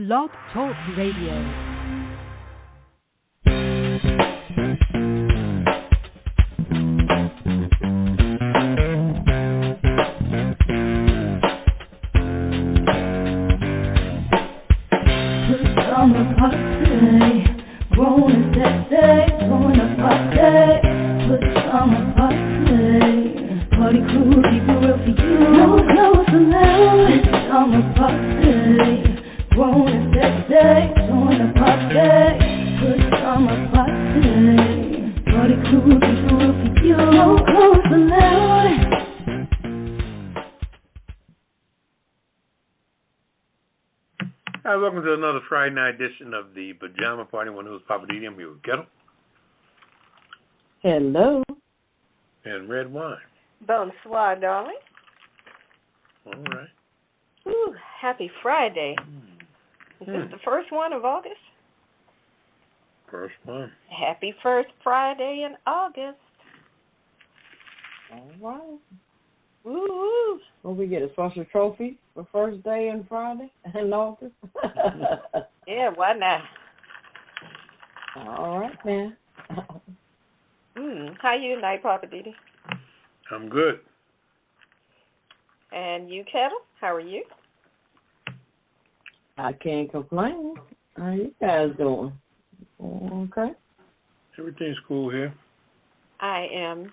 Blog Talk Radio. Party crew, keep it real for you. No clothes allowed. Pajama party, grown and sexy. Join the party, pajama party. Party crew, keep it real for you. No clothes allowed. Hi, welcome to another Friday night edition of the Pajama Party. One who's Poppa DD. I'm here with Ketel. Hello. And Redwine. Bonsoir, darling. All right. Ooh, happy Friday. Is this the first one of August? First one. Happy first Friday in August. All right. Woo-woo. Will we get a special trophy for first day and Friday in August? Yeah, why not? All right, man. How you tonight, Poppa DD? I'm good. And you, Ketel? How are you? I can't complain. How you guys doing? Okay. Everything's cool here. I am,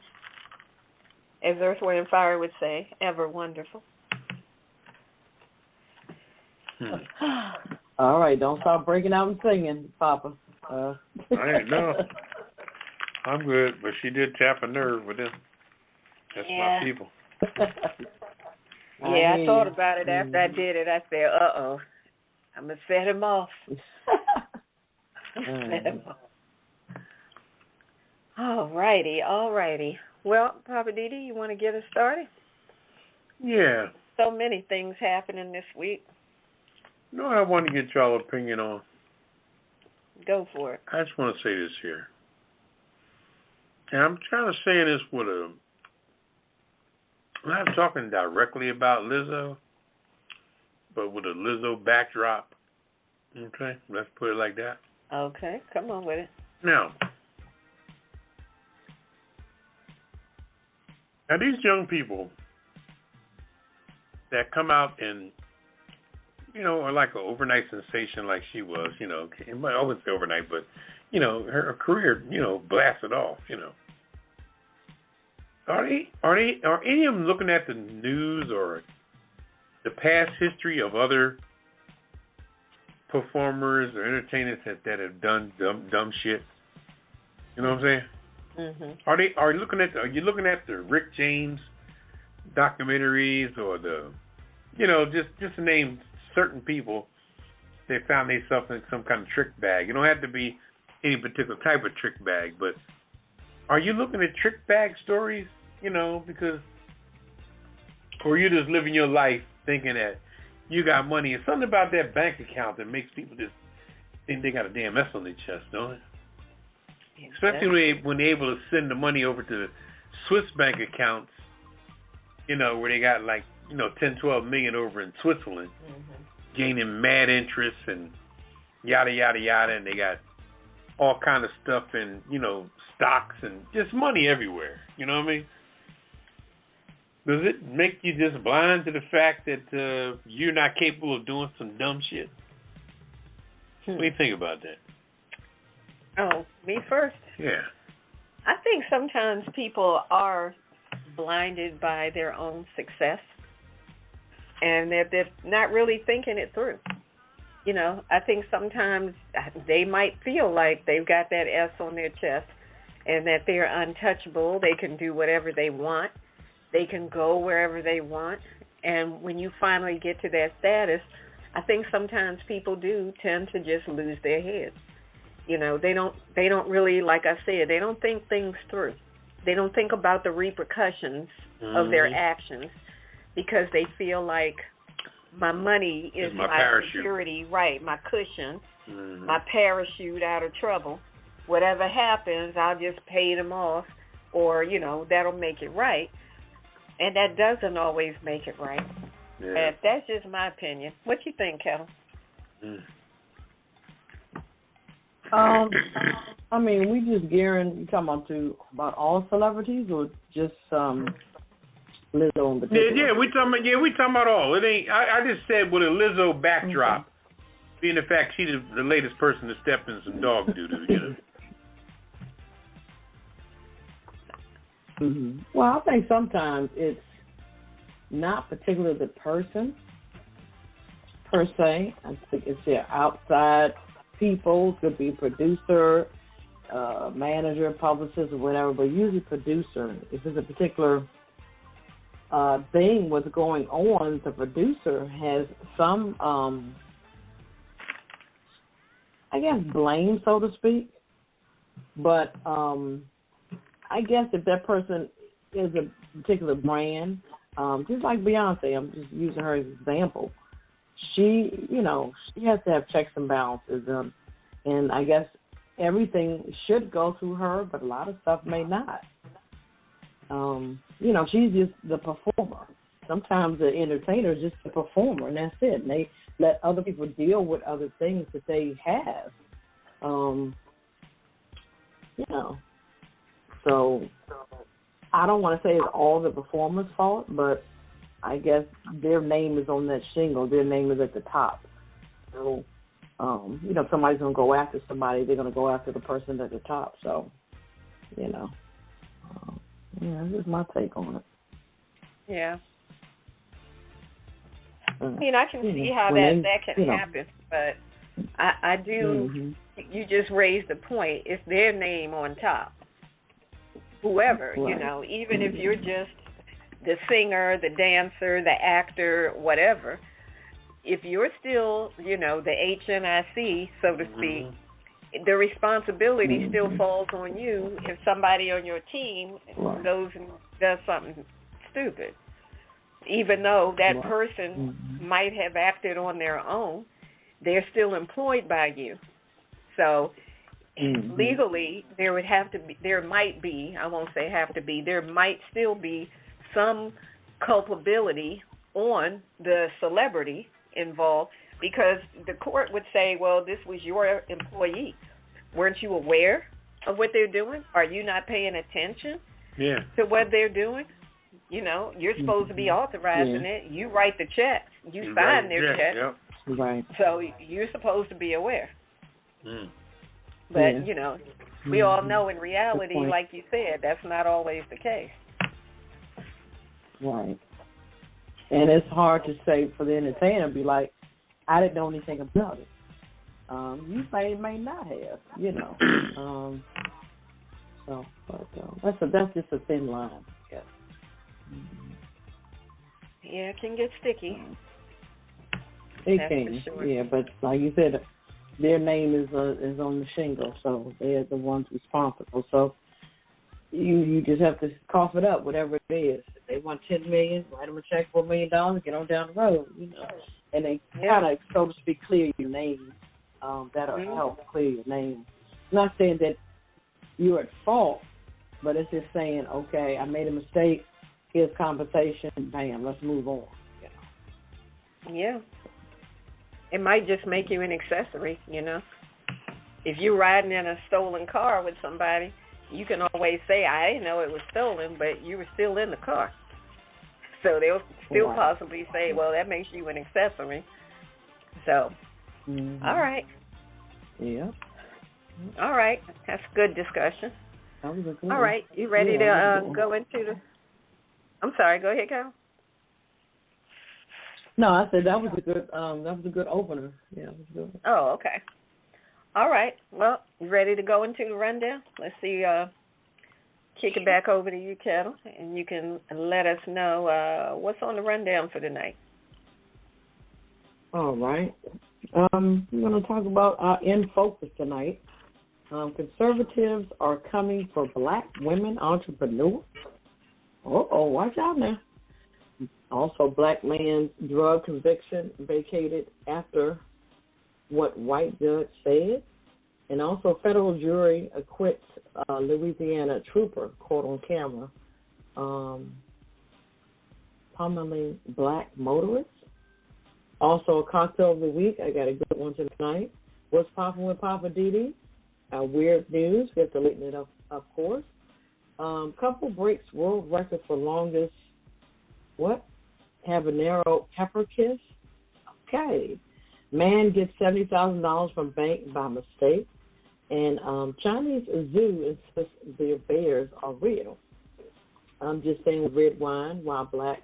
as Earth, Wind, and Fire would say, ever wonderful. All right, don't stop breaking out and singing, Papa. I ain't no. I'm good, but she did tap a nerve with this. That's my people. I thought about it after I did it. I said, uh-oh, I'm going to set him off. All righty. Well, Poppa DD, you want to get us started? Yeah. So many things happening this week. You know what I want to get y'all's opinion on? Go for it. I just want to say this here. And I'm trying to say this with a... I'm not talking directly about Lizzo, but with a Lizzo backdrop. Okay? Let's put it like that. Okay, come on with it. Now these young people that come out and, are like an overnight sensation like she was, I wouldn't say overnight, but, her career, blasted off, Are any of them looking at the news or the past history of other performers or entertainers that have done dumb shit? You know what I'm saying? Mm-hmm. Are you looking at the Rick James documentaries or the, just to name certain people, they found themselves in some kind of trick bag. You don't have to be any particular type of trick bag, but are you looking at trick bag stories? Because, or you just living your life thinking that you got money. It's something about that bank account that makes people just think they got a damn S on their chest, don't it? Especially when they're able to send the money over to the Swiss bank accounts, where they got like, 10, 12 million over in Switzerland, gaining mad interest and yada, yada, yada. And they got all kind of stuff in, stocks and just money everywhere. You know what I mean? Does it make you just blind to the fact that you're not capable of doing some dumb shit? What do you think about that? Oh, me first? Yeah. I think sometimes people are blinded by their own success and they're not really thinking it through. I think sometimes they might feel like they've got that S on their chest and that they're untouchable. They can do whatever they want. They can go wherever they want. And when you finally get to that status, I think sometimes people do tend to just lose their heads. They don't really, like I said, they don't think things through. They don't think about the repercussions of their actions because they feel like my money is my security, right, my cushion, my parachute out of trouble. Whatever happens, I'll just pay them off or, that'll make it right. And that doesn't always make it right. Yeah. And that's just my opinion. What you think, Ketel? I mean, we just you talking about all celebrities or just Lizzo in particular? Yeah, we talking about all. It ain't. I just said with a Lizzo backdrop, being the fact she's the latest person to step in some dog doo-doo, you know. Mm-hmm. Well, I think sometimes it's not particularly the person per se. I think it's their outside people. Could be producer, manager, publicist, or whatever. But usually producer. If it's a particular thing what's going on, the producer has some, I guess, blame, so to speak. But I guess if that person is a particular brand, just like Beyonce, I'm just using her as an example, she has to have checks and balances. And I guess everything should go through her, but a lot of stuff may not. She's just the performer. Sometimes the entertainer is just a performer, and that's it. And they let other people deal with other things that they have. So I don't want to say it's all the performer's fault, but I guess their name is on that shingle. Their name is at the top. So, if somebody's going to go after somebody, they're going to go after the person at the top. So, this is my take on it. Yeah. I can see how that can happen, but I do, you just raised the point, it's their name on top. Whoever, right. Even if you're just the singer, the dancer, the actor, whatever, if you're still, the HNIC, so to speak, the responsibility still falls on you if somebody on your team goes and does something stupid. Even though that person might have acted on their own, they're still employed by you. So legally, there might still be some culpability on the celebrity involved, because the court would say, well, this was your employee. Weren't you aware of what they're doing? Are you not paying attention to what they're doing? You're supposed to be authorizing it. You write the checks. You sign their checks. Yep. Right. So you're supposed to be aware. But, we all know in reality, like you said, that's not always the case. Right. And it's hard to say for the entertainer, be like, I didn't know anything about it. You may not have, that's just a thin line, I guess. Yeah, it can get sticky. It That's can, for sure. yeah, but like you said, their name is on the shingle, so they're the ones responsible. So you just have to cough it up, whatever it is. If they want $10 million, write them a check for $1 million, get on down the road, And they kind of, so to speak, clear your name. That'll help clear your name. I'm not saying that you're at fault, but it's just saying, okay, I made a mistake. Here's compensation. Bam, let's move on. Yeah. It might just make you an accessory, If you're riding in a stolen car with somebody, you can always say, I didn't know it was stolen, but you were still in the car. So they'll still possibly say, well, that makes you an accessory. So, all right. Yeah. All right. That's good discussion. That was a good all right. You ready to go into the... I'm sorry. Go ahead, Cal. No, I said that was a good opener. Yeah, it was good. Oh, okay. All right. Well, you ready to go into the rundown? Let's see. Kick it back over to you, Ketel, and you can let us know what's on the rundown for tonight. All right. We're going to talk about our In Focus tonight. Conservatives are coming for Black women entrepreneurs. Watch out now. Also, Black man's drug conviction vacated after what white judge said. And also, federal jury acquits Louisiana trooper caught on camera pummeling Black motorists. Also, a cocktail of the week. I got a good one tonight. What's poppin' with Poppa DD? Weird news, we're deleting it up, of course. Couple breaks world record for longest, habanero pepper kiss. Okay. Man gets $70,000 from bank by mistake. And Chinese zoo insists their bears are real. I'm just saying Redwine, while black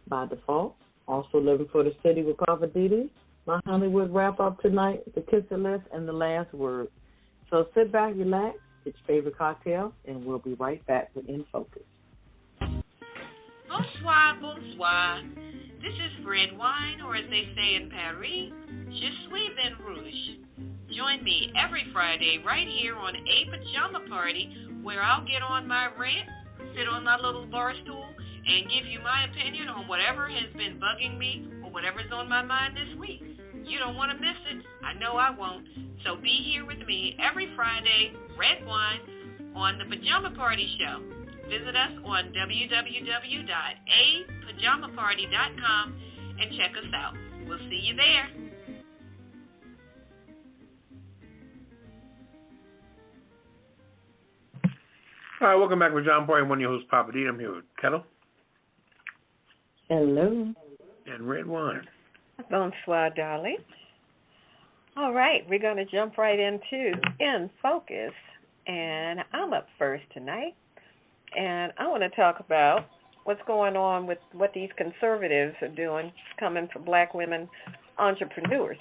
by default. Also living for the city with Poppa DD. My Hollywood wrap-up tonight, the Ketel list, and the last word. So sit back, relax, get your favorite cocktail, and we'll be right back with In Focus. Bonsoir, bonsoir. This is Redwine, or as they say in Paris, Je suis ben rouge. Join me every Friday right here on A Pajama Party, where I'll get on my rant, sit on my little bar stool, and give you my opinion on whatever has been bugging me or whatever's on my mind this week. You don't want to miss it. I know I won't. So be here with me every Friday, Redwine, on the Pajama Party Show. Visit us on www.apajamaparty.com and check us out. We'll see you there. All right, welcome back to Pajama Party. I'm one of your hosts, Poppa DD. I'm here with Ketel. Hello. And Redwine. Bonsoir, darling. All right, we're going to jump right into In Focus. And I'm up first tonight. And I want to talk about what's going on with what these conservatives are doing, coming for black women entrepreneurs.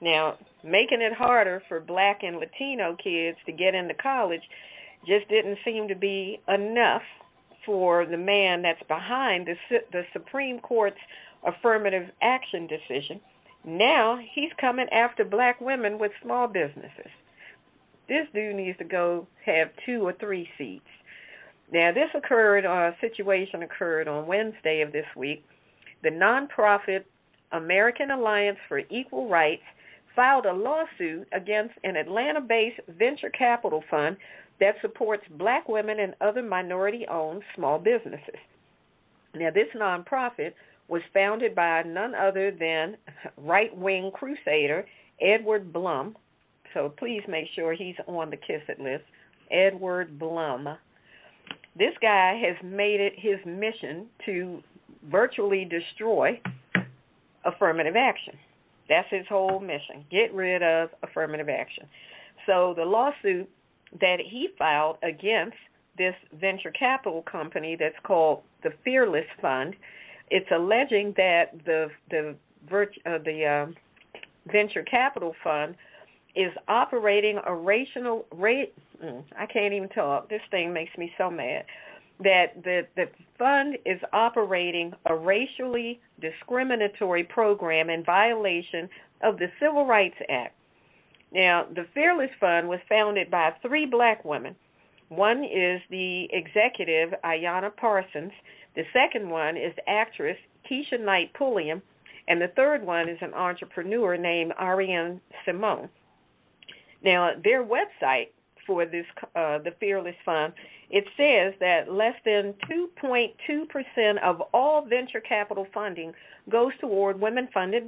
Now, making it harder for black and Latino kids to get into college just didn't seem to be enough for the man that's behind the Supreme Court's affirmative action decision. Now he's coming after black women with small businesses. This dude needs to go have 2 or 3 seats. Now, this situation occurred on Wednesday of this week. The nonprofit American Alliance for Equal Rights filed a lawsuit against an Atlanta-based venture capital fund that supports black women and other minority-owned small businesses. Now, this nonprofit was founded by none other than right-wing crusader Edward Blum. So please make sure he's on the Kiss It list. Edward Blum. This guy has made it his mission to virtually destroy affirmative action. That's his whole mission, get rid of affirmative action. So the lawsuit that he filed against this venture capital company that's called the Fearless Fund, it's alleging that the venture capital fund is operating a I can't even talk. This thing makes me so mad. That the fund is operating a racially discriminatory program in violation of the Civil Rights Act. Now, the Fearless Fund was founded by 3 black women. One is the executive, Ayanna Parsons. The second one is actress Keisha Knight Pulliam. And the third one is an entrepreneur named Ariane Simone. Now, their website for this, the Fearless Fund, it says that less than 2.2% of all venture capital funding goes toward women-funded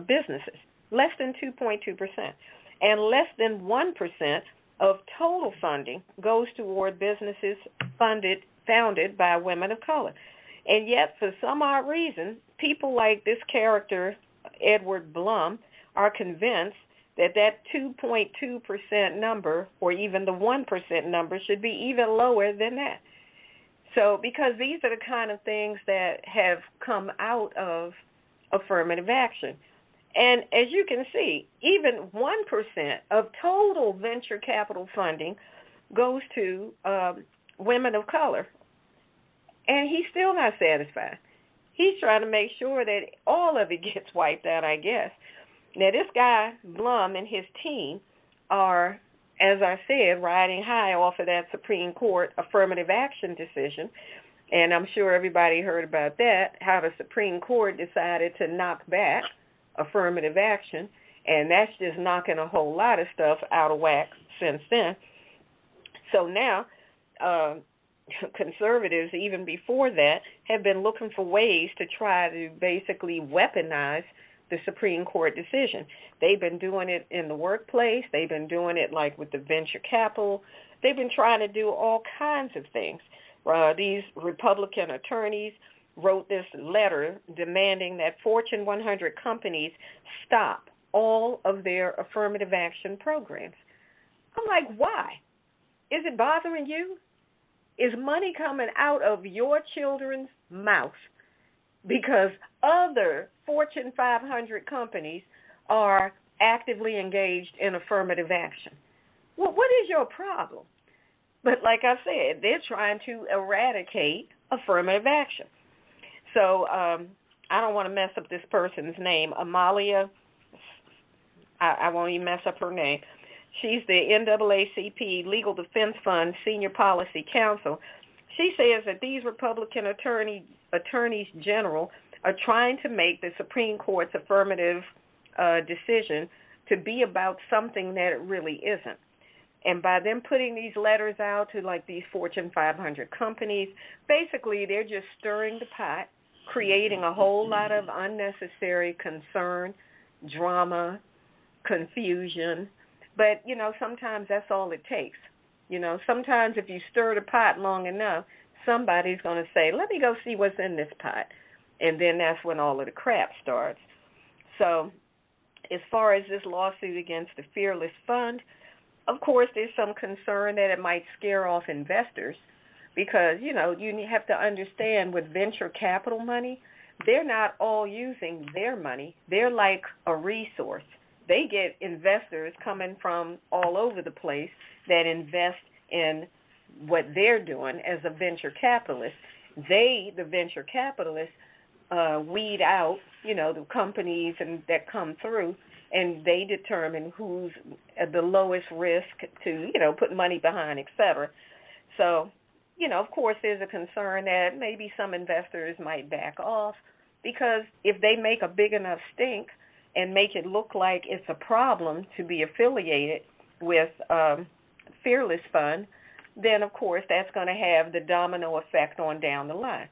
businesses. Less than 2.2%. And less than 1% of total funding goes toward businesses founded by women of color. And yet, for some odd reason, people like this character, Edward Blum, are convinced that 2.2% number, or even the 1% number, should be even lower than that. So, because these are the kind of things that have come out of affirmative action. And as you can see, even 1% of total venture capital funding goes to women of color. And he's still not satisfied. He's trying to make sure that all of it gets wiped out, I guess. Now, this guy, Blum, and his team are, as I said, riding high off of that Supreme Court affirmative action decision. And I'm sure everybody heard about that, how the Supreme Court decided to knock back affirmative action. And that's just knocking a whole lot of stuff out of whack since then. So now, conservatives, even before that, have been looking for ways to try to basically weaponize the Supreme Court decision. They've been doing it in the workplace. They've been doing it like with the venture capital. They've been trying to do all kinds of things. These Republican attorneys wrote this letter demanding that Fortune 100 companies stop all of their affirmative action programs. I'm like, why? Is it bothering you? Is money coming out of your children's mouth because other Fortune 500 companies are actively engaged in affirmative action? Well, what is your problem? But like I said, they're trying to eradicate affirmative action. So I don't want to mess up this person's name. Amalia, I won't even mess up her name. She's the NAACP Legal Defense Fund Senior Policy Counsel. She says that these Republican attorneys general are trying to make the Supreme Court's affirmative decision to be about something that it really isn't. And by them putting these letters out to like these Fortune 500 companies, basically they're just stirring the pot, creating a whole lot of unnecessary concern, drama, confusion. But, you know, sometimes that's all it takes. You know, sometimes if you stir the pot long enough, somebody's going to say, let me go see what's in this pot. And then that's when all of the crap starts. So as far as this lawsuit against the Fearless Fund, of course, there's some concern that it might scare off investors because, you know, you have to understand with venture capital money, they're not all using their money. They're like a resource. They get investors coming from all over the place that invest in what they're doing as a venture capitalist. They, the venture capitalists, weed out, you know, the companies that come through, and they determine who's at the lowest risk to, you know, put money behind, et cetera. So, you know, of course, there's a concern that maybe some investors might back off because if they make a big enough stink and make it look like it's a problem to be affiliated with Fearless Fund, then, of course, that's going to have the domino effect on down the line.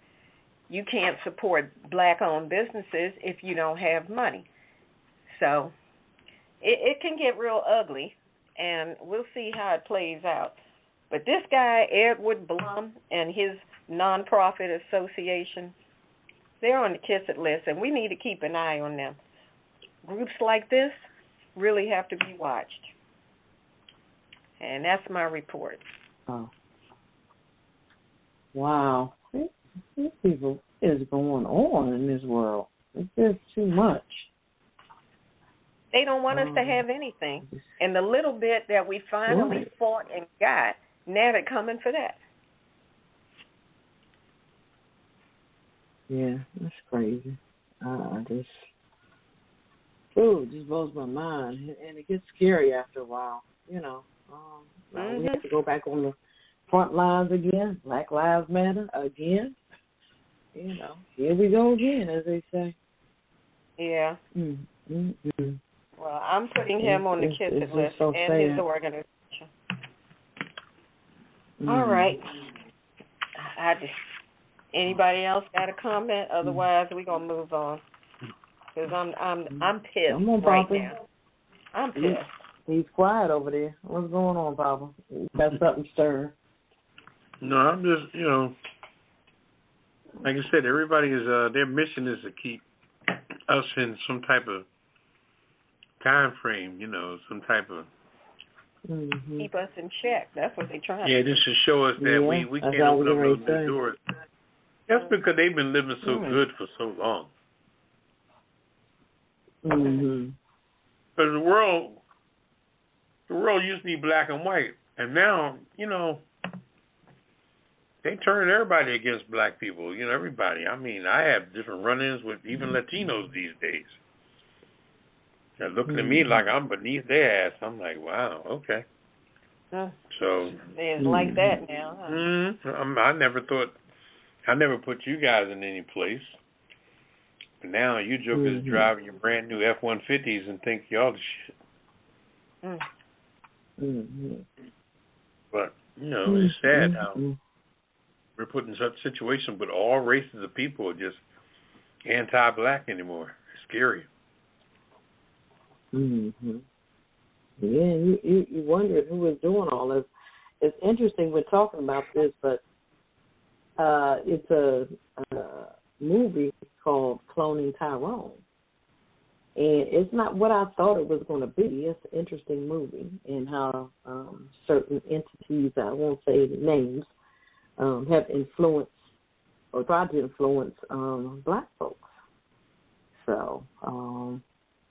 You can't support black-owned businesses if you don't have money. So it can get real ugly, and we'll see how it plays out. But this guy, Edward Blum, and his nonprofit association, they're on the kiss it list, and we need to keep an eye on them. Groups like this really have to be watched. And that's my report. Oh. Wow. These people is going on in this world. It's just too much. They don't want us to have anything. And the little bit that we finally fought and got, now they're coming for that. Yeah, that's crazy. It just blows my mind. And it gets scary after a while, you know. We have to go back on the front lines again. Black Lives Matter again. You know, here we go again, as they say. Yeah. Well, I'm putting him on the kiss it list so and sad. His organization. All right. Anybody else got a comment? Otherwise, we're gonna move on. Because I'm pissed right now. I'm pissed. He's quiet over there. What's going on, Papa? You got something stirring? No, I'm just, you know, like I said, everybody is, their mission is to keep us in some type of time frame, you know, some type of... Keep us in check. That's what they're trying to do. Yeah, just to show us that we can't open up those new doors. That's because they've been living so good for so long. Because the world used to be black and white, and now, you know, they turn everybody against black people, you know, everybody. I mean, I have different run-ins with even Latinos these days. They're looking at me like I'm beneath their ass. I'm like, wow, okay. So it's like that now. Huh? I never put you guys in any place. But now you jokers driving your brand new F-150s and think y'all the shit. But, you know, it's sad how we're put in such situations, but all races of people are just anti-black anymore. It's scary. Mm-hmm. Yeah, you wondered who was doing all this. It's interesting we're talking about this, but it's a movie called Cloning Tyrone. And it's not what I thought it was going to be. It's an interesting movie and how certain entities, I won't say names, have influenced or tried to influence black folks. So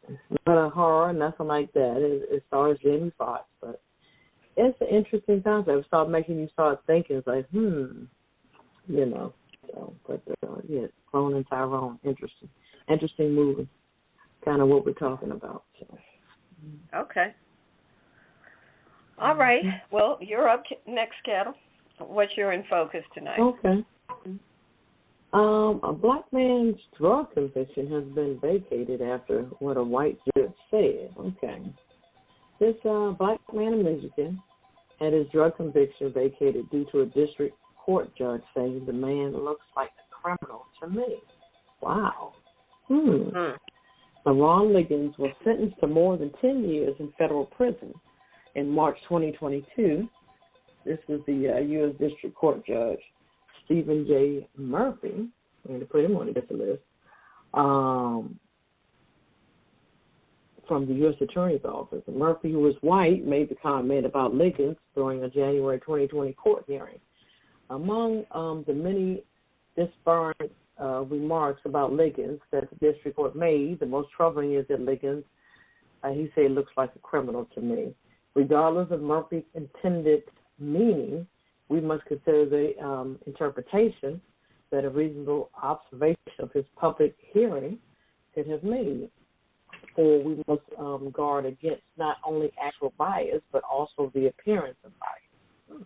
it's not a horror, nothing like that. It stars Jamie Foxx, but it's an interesting concept. It started making you start thinking. It's like, you know. So, but yeah, Cloning Tyrone, interesting movie. Kind of what we're talking about. So. Okay. All right. Well, you're up next, Ketel. What's your in focus tonight? Okay. A black man's drug conviction has been vacated after what a white judge said. Okay. This black man in Michigan had his drug conviction vacated due to a district court judge saying the man looks like a criminal to me. Wow. Ron Liggins was sentenced to more than 10 years in federal prison in March 2022. This was the U.S. District Court Judge, Stephen J. Murphy. I'm going to put him on the list. From the U.S. Attorney's Office. And Murphy, who was white, made the comment about Liggins during a January 2020 court hearing. Among the many disparate remarks about Liggins that the district court made, the most troubling is that Liggins, he said, looks like a criminal to me. Regardless of Murphy's intended meaning, we must consider the interpretation that a reasonable observation of his public hearing could have made. Or we must guard against not only actual bias, but also the appearance of bias,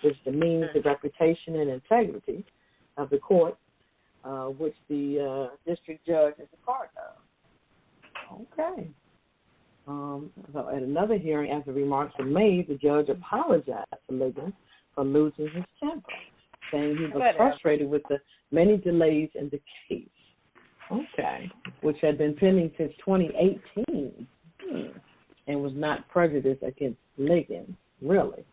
which demeans the reputation and integrity of the court, which the district judge is a part of. Okay. So at another hearing, after remarks were made, the judge apologized to Liggins for losing his temper, saying he was frustrated with the many delays in the case. Okay. Which had been pending since 2018 and was not prejudiced against Liggins, really.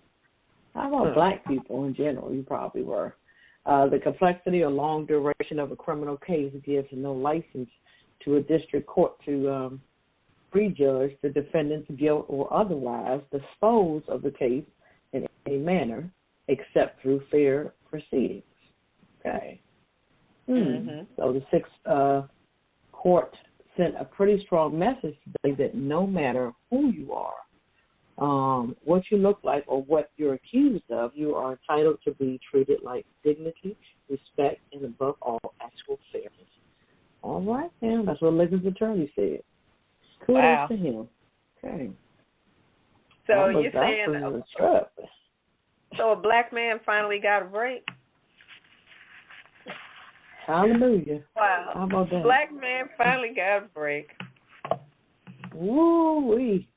How about black people in general? You probably were. The complexity or long duration of a criminal case gives no license to a district court to prejudge the defendant's guilt or otherwise dispose of the case in any manner except through fair proceedings. Okay. So the Sixth Court sent a pretty strong message today that no matter who you are, what you look like or what you're accused of, you are entitled to be treated like dignity, respect, and above all, actual fairness. All right, now, that's what Liggins' attorney said. Kudos to him. Okay. So you're saying so a black man finally got a break? Hallelujah. Wow. How about that? Black man finally got a break. Woo-wee.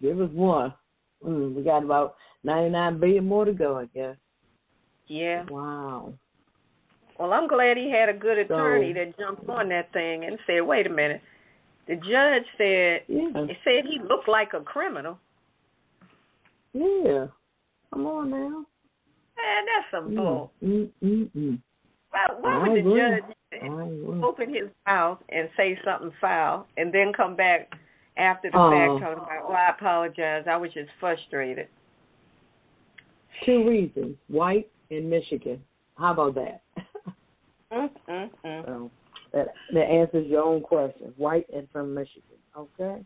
Give us one. We got about 99 billion more to go, I guess. Yeah. Wow. Well, I'm glad he had a good attorney that jumped on that thing and said, wait a minute. The judge said, he looked like a criminal. Yeah. Come on now. Man, that's some bull. Why would the judge open his mouth and say something foul and then come back after the fact talking about, well, I apologize, I was just frustrated? 2 reasons, white and Michigan. How about that? So that answers your own question, white and from Michigan, okay?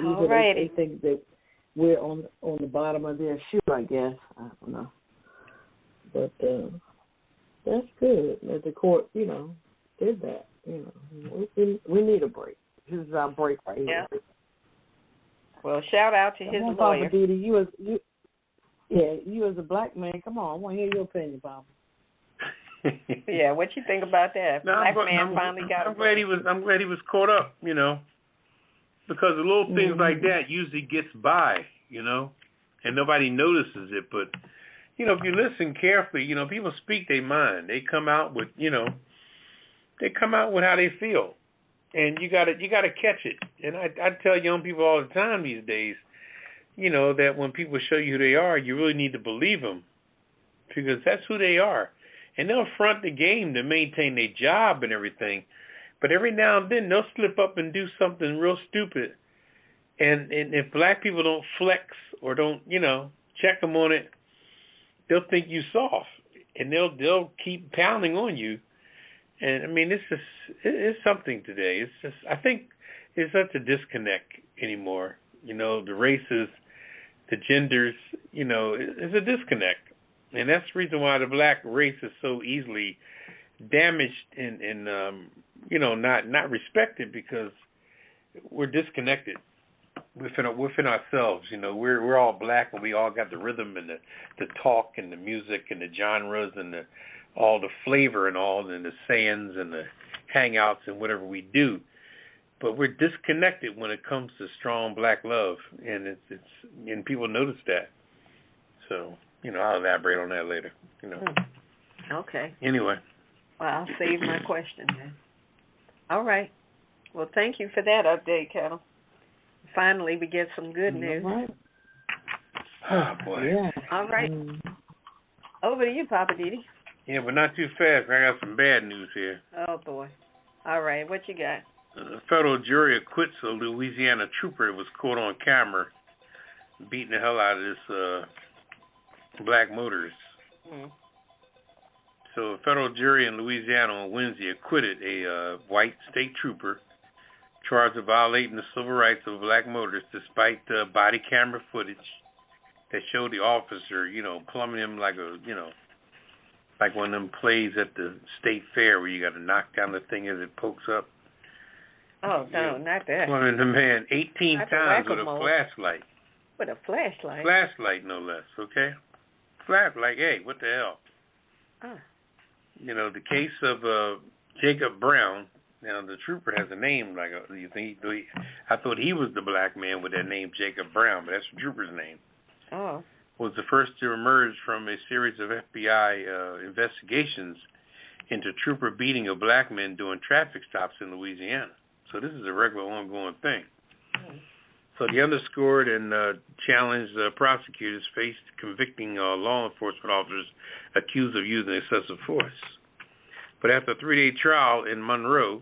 All right. They think that we're on the bottom of their shoe, I guess. I don't know. But that's good that the court, did that. We need a break. This is our break right here. Yeah. Well, shout out to his lawyer. Poppa DD, you as a black man, come on, I want to hear your opinion, Papa. Yeah, what you think about that? Black man finally got. I'm glad he was caught up, because the little things like that usually gets by, and nobody notices it. But if you listen carefully, people speak their mind. They come out with, how they feel, And you gotta catch it. And I tell young people all the time these days, you know, that when people show you who they are, you really need to believe them, because that's who they are. And they'll front the game to maintain their job and everything, but every now and then they'll slip up and do something real stupid. And if black people don't flex or don't, you know, check them on it, they'll think you soft, and they'll keep pounding on you. And I mean, it's something today. It's just, I think it's such a disconnect anymore. You know, the races, the genders, you know, it's a disconnect. And that's the reason why the black race is so easily damaged and you know, not respected, because we're disconnected within ourselves. You know, we're all black, and we all got the rhythm and the talk and the music and the genres and all the flavor and all, and the sayings and the hangouts and whatever we do. But we're disconnected when it comes to strong black love, and and people notice that. So, you know, I'll elaborate on that later. You know. Okay. Anyway. Well, I'll save my question then. All right. Well, thank you for that update, Ketel. Finally, we get some good news. Oh, boy. Yeah. All right. Over to you, Poppa DD. Yeah, but not too fast. I got some bad news here. Oh, boy. All right. What you got? A federal jury acquits a Louisiana trooper that was caught on camera beating the hell out of this black motorist. So a federal jury in Louisiana on Wednesday acquitted a white state trooper charged with violating the civil rights of a black motorist, despite body camera footage that showed the officer, you know, plumbing him like like one of them plays at the state fair where you got to knock down the thing as it pokes up. Oh, no, not that. Plumbing the man 18 times with a flashlight. With a flashlight? Flashlight, no less, okay? Flashlight, hey, what the hell? Oh. You know, the case of Jacob Brown. Now, the trooper has a name like I thought he was the black man with that name, Jacob Brown, but that's the trooper's name. Oh. Was the first to emerge from a series of FBI investigations into trooper beating of black men during traffic stops in Louisiana. So this is a regular ongoing thing. So the underscored and challenged prosecutors faced convicting law enforcement officers accused of using excessive force. But after a 3-day trial in Monroe,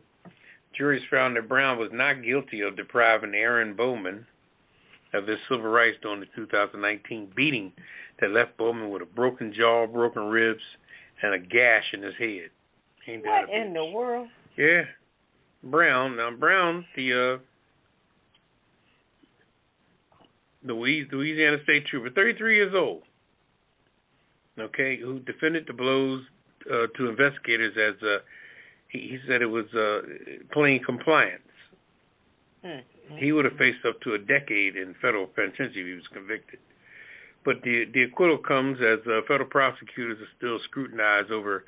juries found that Brown was not guilty of depriving Aaron Bowman of his civil rights during the 2019 beating that left Bowman with a broken jaw, broken ribs, and a gash in his head. What in the world? Yeah. Brown, the Louisiana State Trooper, 33 years old, okay, who defended the blows to investigators as he said it was plain compliance. He would have faced up to a decade in federal penitentiary if he was convicted. But the acquittal comes as federal prosecutors are still scrutinized over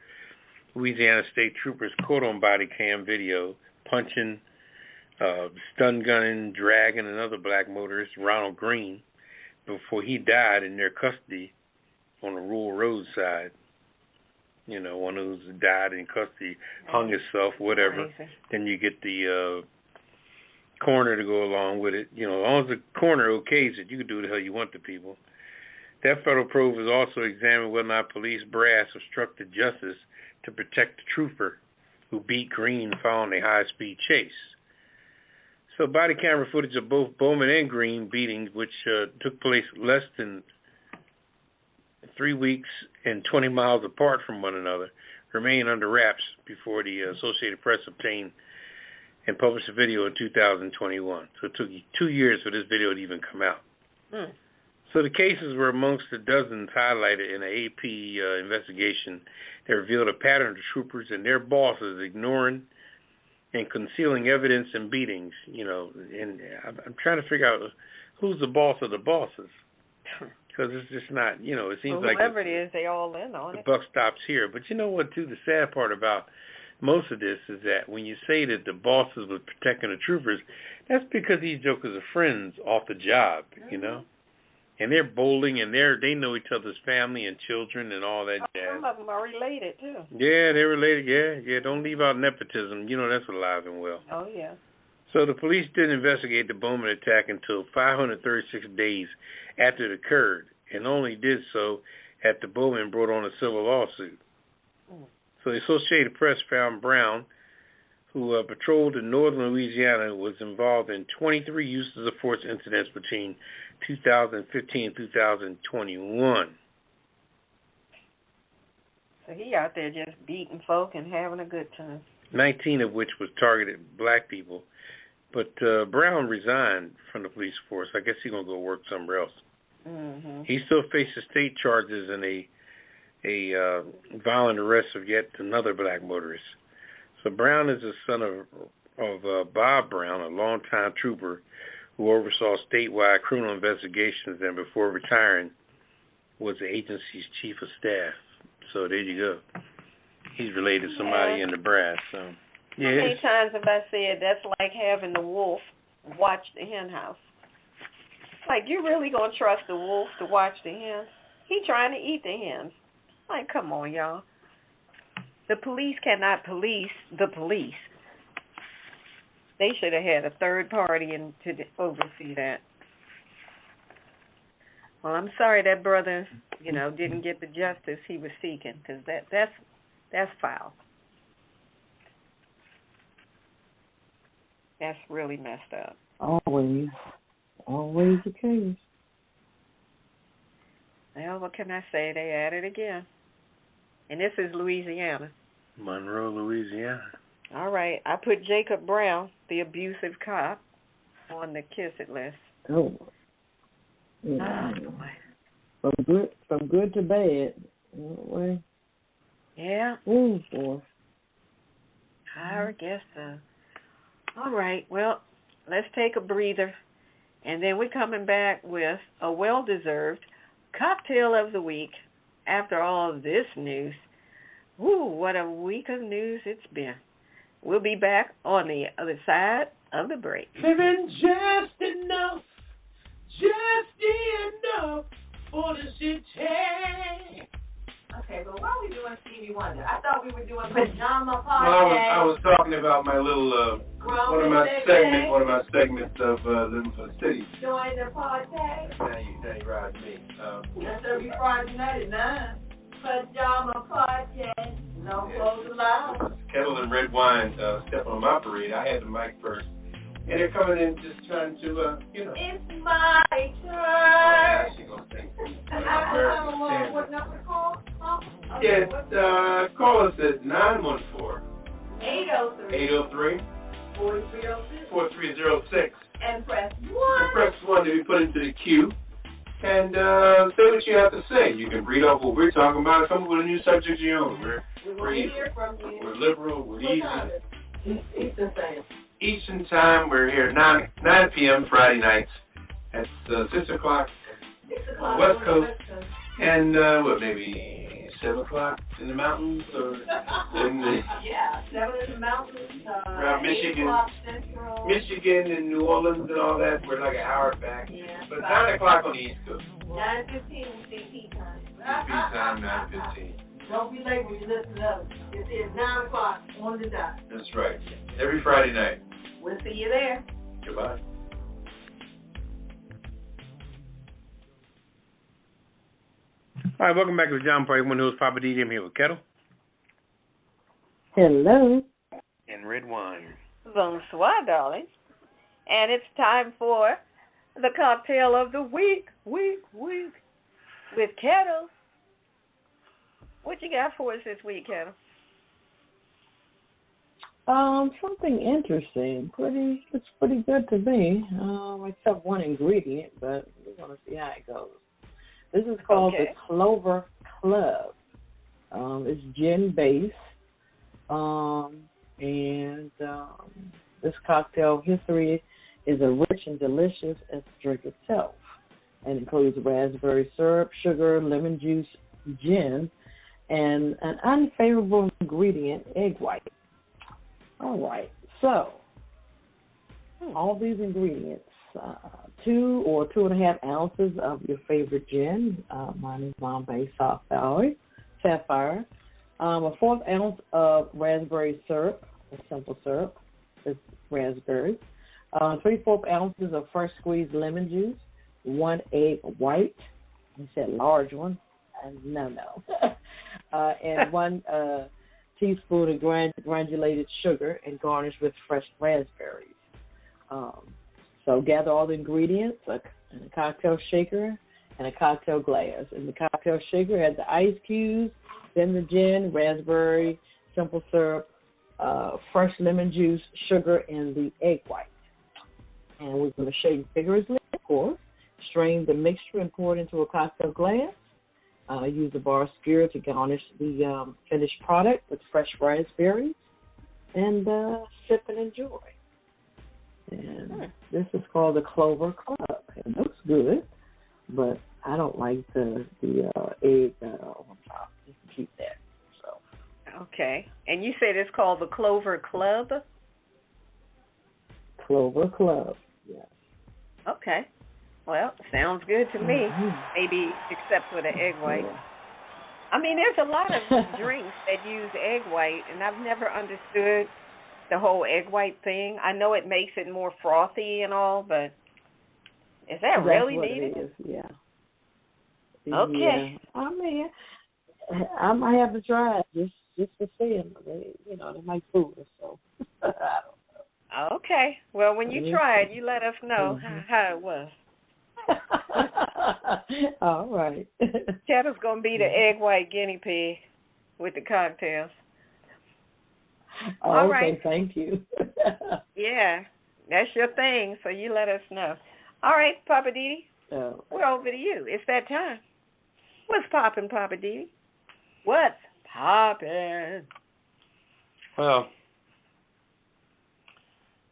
Louisiana State Troopers caught on body cam video punching, stun gunning, dragging another black motorist, Ronald Green, before he died in their custody on a rural roadside. You know, one who's died in custody, hung himself, whatever. Then you get the coroner to go along with it. You know, as long as the coroner okays it, you can do the hell you want to people. That federal probe has also examined whether or not police brass obstructed justice to protect the trooper who beat Green following a high-speed chase. So body camera footage of both Bowman and Green beatings, which took place less than 3 weeks and 20 miles apart from one another, remain under wraps before the Associated Press obtained and published a video in 2021. So it took 2 years for this video to even come out. So the cases were amongst the dozens highlighted in an AP investigation that revealed a pattern of troopers and their bosses ignoring and concealing evidence and beatings. You know, and I'm trying to figure out who's the boss of the bosses. Because it's just not, you know, it seems like whoever it is, they all in on it. The buck stops here. But you know what, too, the sad part about most of this is that when you say that the bosses were protecting the troopers, that's because these jokers are friends off the job, you know. And they're bowling, and they know each other's family and children and all that jazz. Some of them are related, too. Yeah, they're related, yeah. Don't leave out nepotism. You know that's alive and well. Oh, yeah. So the police didn't investigate the Bowman attack until 536 days after it occurred, and only did so after Bowman brought on a civil lawsuit. So the Associated Press found Brown, who patrolled in northern Louisiana, was involved in 23 uses of force incidents between 2015 and 2021. So he out there just beating folk and having a good time. 19 of which was targeted black people. But Brown resigned from the police force. I guess he's going to go work somewhere else. Mm-hmm. He still faces state charges and a violent arrest of yet another black motorist. So Brown is the son of Bob Brown, a longtime trooper who oversaw statewide criminal investigations and before retiring was the agency's chief of staff. So there you go. He's related to somebody in the brass. So yeah. How many times have I said that's like having the wolf watch the hen house? Like, you really gonna trust the wolf to watch the hens? He trying to eat the hens. Like, come on, y'all. The police cannot police the police. They should have had a third party to oversee that. Well, I'm sorry that brother, didn't get the justice he was seeking, because that's foul. That's really messed up. Always the case. Well, what can I say? They at it again. And this is Louisiana. Monroe, Louisiana. All right. I put Jacob Brown, the abusive cop, on the kiss it list. Oh. Yeah. From good to bad. Way. Yeah. Boy. I guess so. All right. Well, let's take a breather. And then we're coming back with a well-deserved cocktail of the week after all this news. Woo, what a week of news it's been. We'll be back on the other side of the break. Living just enough for the city. Okay, but why are we doing Stevie Wonder? I thought we were doing Pajama Party. Well, I was talking about my little one of my segments of Living for the City. Join the party. Now you ride me. That's every Friday night at 9. Pajama Party. No clothes allowed. Ketel and Redwine stepping on my parade. I had the mic first. And they're coming in just trying to, It's my turn. Yeah, she gonna sing. What number to call? Call us at 914 803 4306 and press 1. And press 1 to be put into the queue. And say what you have to say. You can read off what we're talking about. Come up with a new subject of your own. We're easy. We're liberal. We're easy. Eastern time. We're here 9 p.m. Friday nights. That's 6 o'clock on the West Coast. And maybe 7 o'clock in the mountains or in the 7 in the mountains. Around Michigan and New Orleans and all that. We're like an hour back. Yeah, but 9 o'clock on the East Coast. 9:15 CP time. CP time 9:15. Don't be late when you listen to us. It is 9 o'clock on the dot. That's right. Every Friday night. We'll see you there. Goodbye. All right, welcome back to the Pajama Party. One who's Poppa DD. I'm here with Ketel. Hello. And Redwine. Bonsoir, darling. And it's time for the cocktail of the week with Ketel. What you got for us this week, Ketel? Something interesting. It's pretty good to me. Except one ingredient, but we're gonna see how it goes. This is called the Clover Club. It's gin based, and this cocktail history is as rich and delicious as the drink itself, and includes raspberry syrup, sugar, lemon juice, gin, and an unfavorable ingredient, egg white. All right, so all these ingredients 2 or 2.5 ounces of your favorite gin. Mine is Bombay Sapphire. A 1/4 ounce of raspberry syrup, a simple syrup. It's raspberry. 3/4 ounces of fresh squeezed lemon juice. 1 egg white. I said large one. No. And 1 teaspoon of granulated sugar and garnish with fresh raspberries. So gather all the ingredients in a cocktail shaker and a cocktail glass. In the cocktail shaker, add the ice cubes, then the gin, raspberry, simple syrup, fresh lemon juice, sugar, and the egg white. And we're going to shake vigorously, of course. Strain the mixture and pour it into a cocktail glass. Use a bar skewer to garnish the finished product with fresh raspberries. And sip and enjoy. And this is called the Clover Club. It looks good, but I don't like the egg on top. Just keep that. So. Okay. And you said it's called the Clover Club? Clover Club, yes. Okay. Well, sounds good to me. Maybe except for the egg white. Yeah. I mean, there's a lot of drinks that use egg white, and I've never understood the whole egg white thing. I know it makes it more frothy and all, but is that really needed? It is, yeah. Okay. Yeah. I mean, I might have to try it just for seeing. They might fool us, so I don't know. Okay. Well, when you try it, you let us know how it was. All right. Ketel's going to be the egg white guinea pig with the cocktails. All okay, right. Thank you. Yeah, that's your thing, so you let us know. All right, Poppa DD, we're over to you. It's that time. What's poppin', Poppa DD? What's poppin'? Well,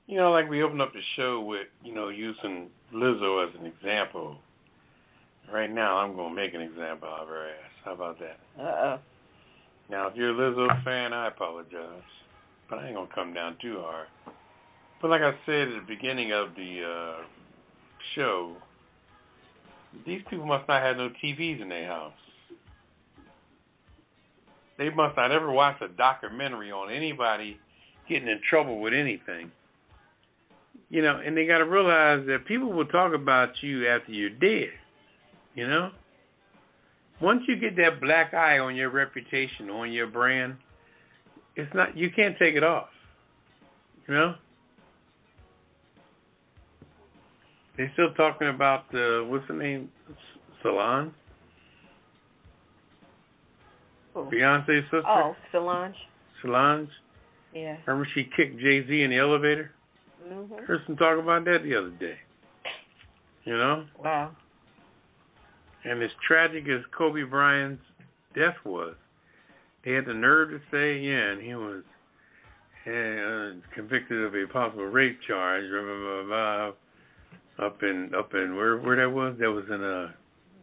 like we opened up the show with, using Lizzo as an example. Right now, I'm going to make an example of her ass. How about that? Uh-oh. Now, if you're a Lizzo fan, I apologize. But I ain't going to come down too hard. But like I said at the beginning of the show, these people must not have no TVs in their house. They must not ever watch a documentary on anybody getting in trouble with anything. And they got to realize that people will talk about you after you're dead. Once you get that black eye on your reputation, on your brand, you can't take it off. They still talking about what's her name? Solange? Oh. Beyonce's sister? Oh, Solange. Solange? Yeah. Remember she kicked Jay-Z in the elevator? Mm-hmm. Heard some talk about that the other day. Wow. And as tragic as Kobe Bryant's death was, they had the nerve to say, and he was convicted of a possible rape charge. Up in where that was? That was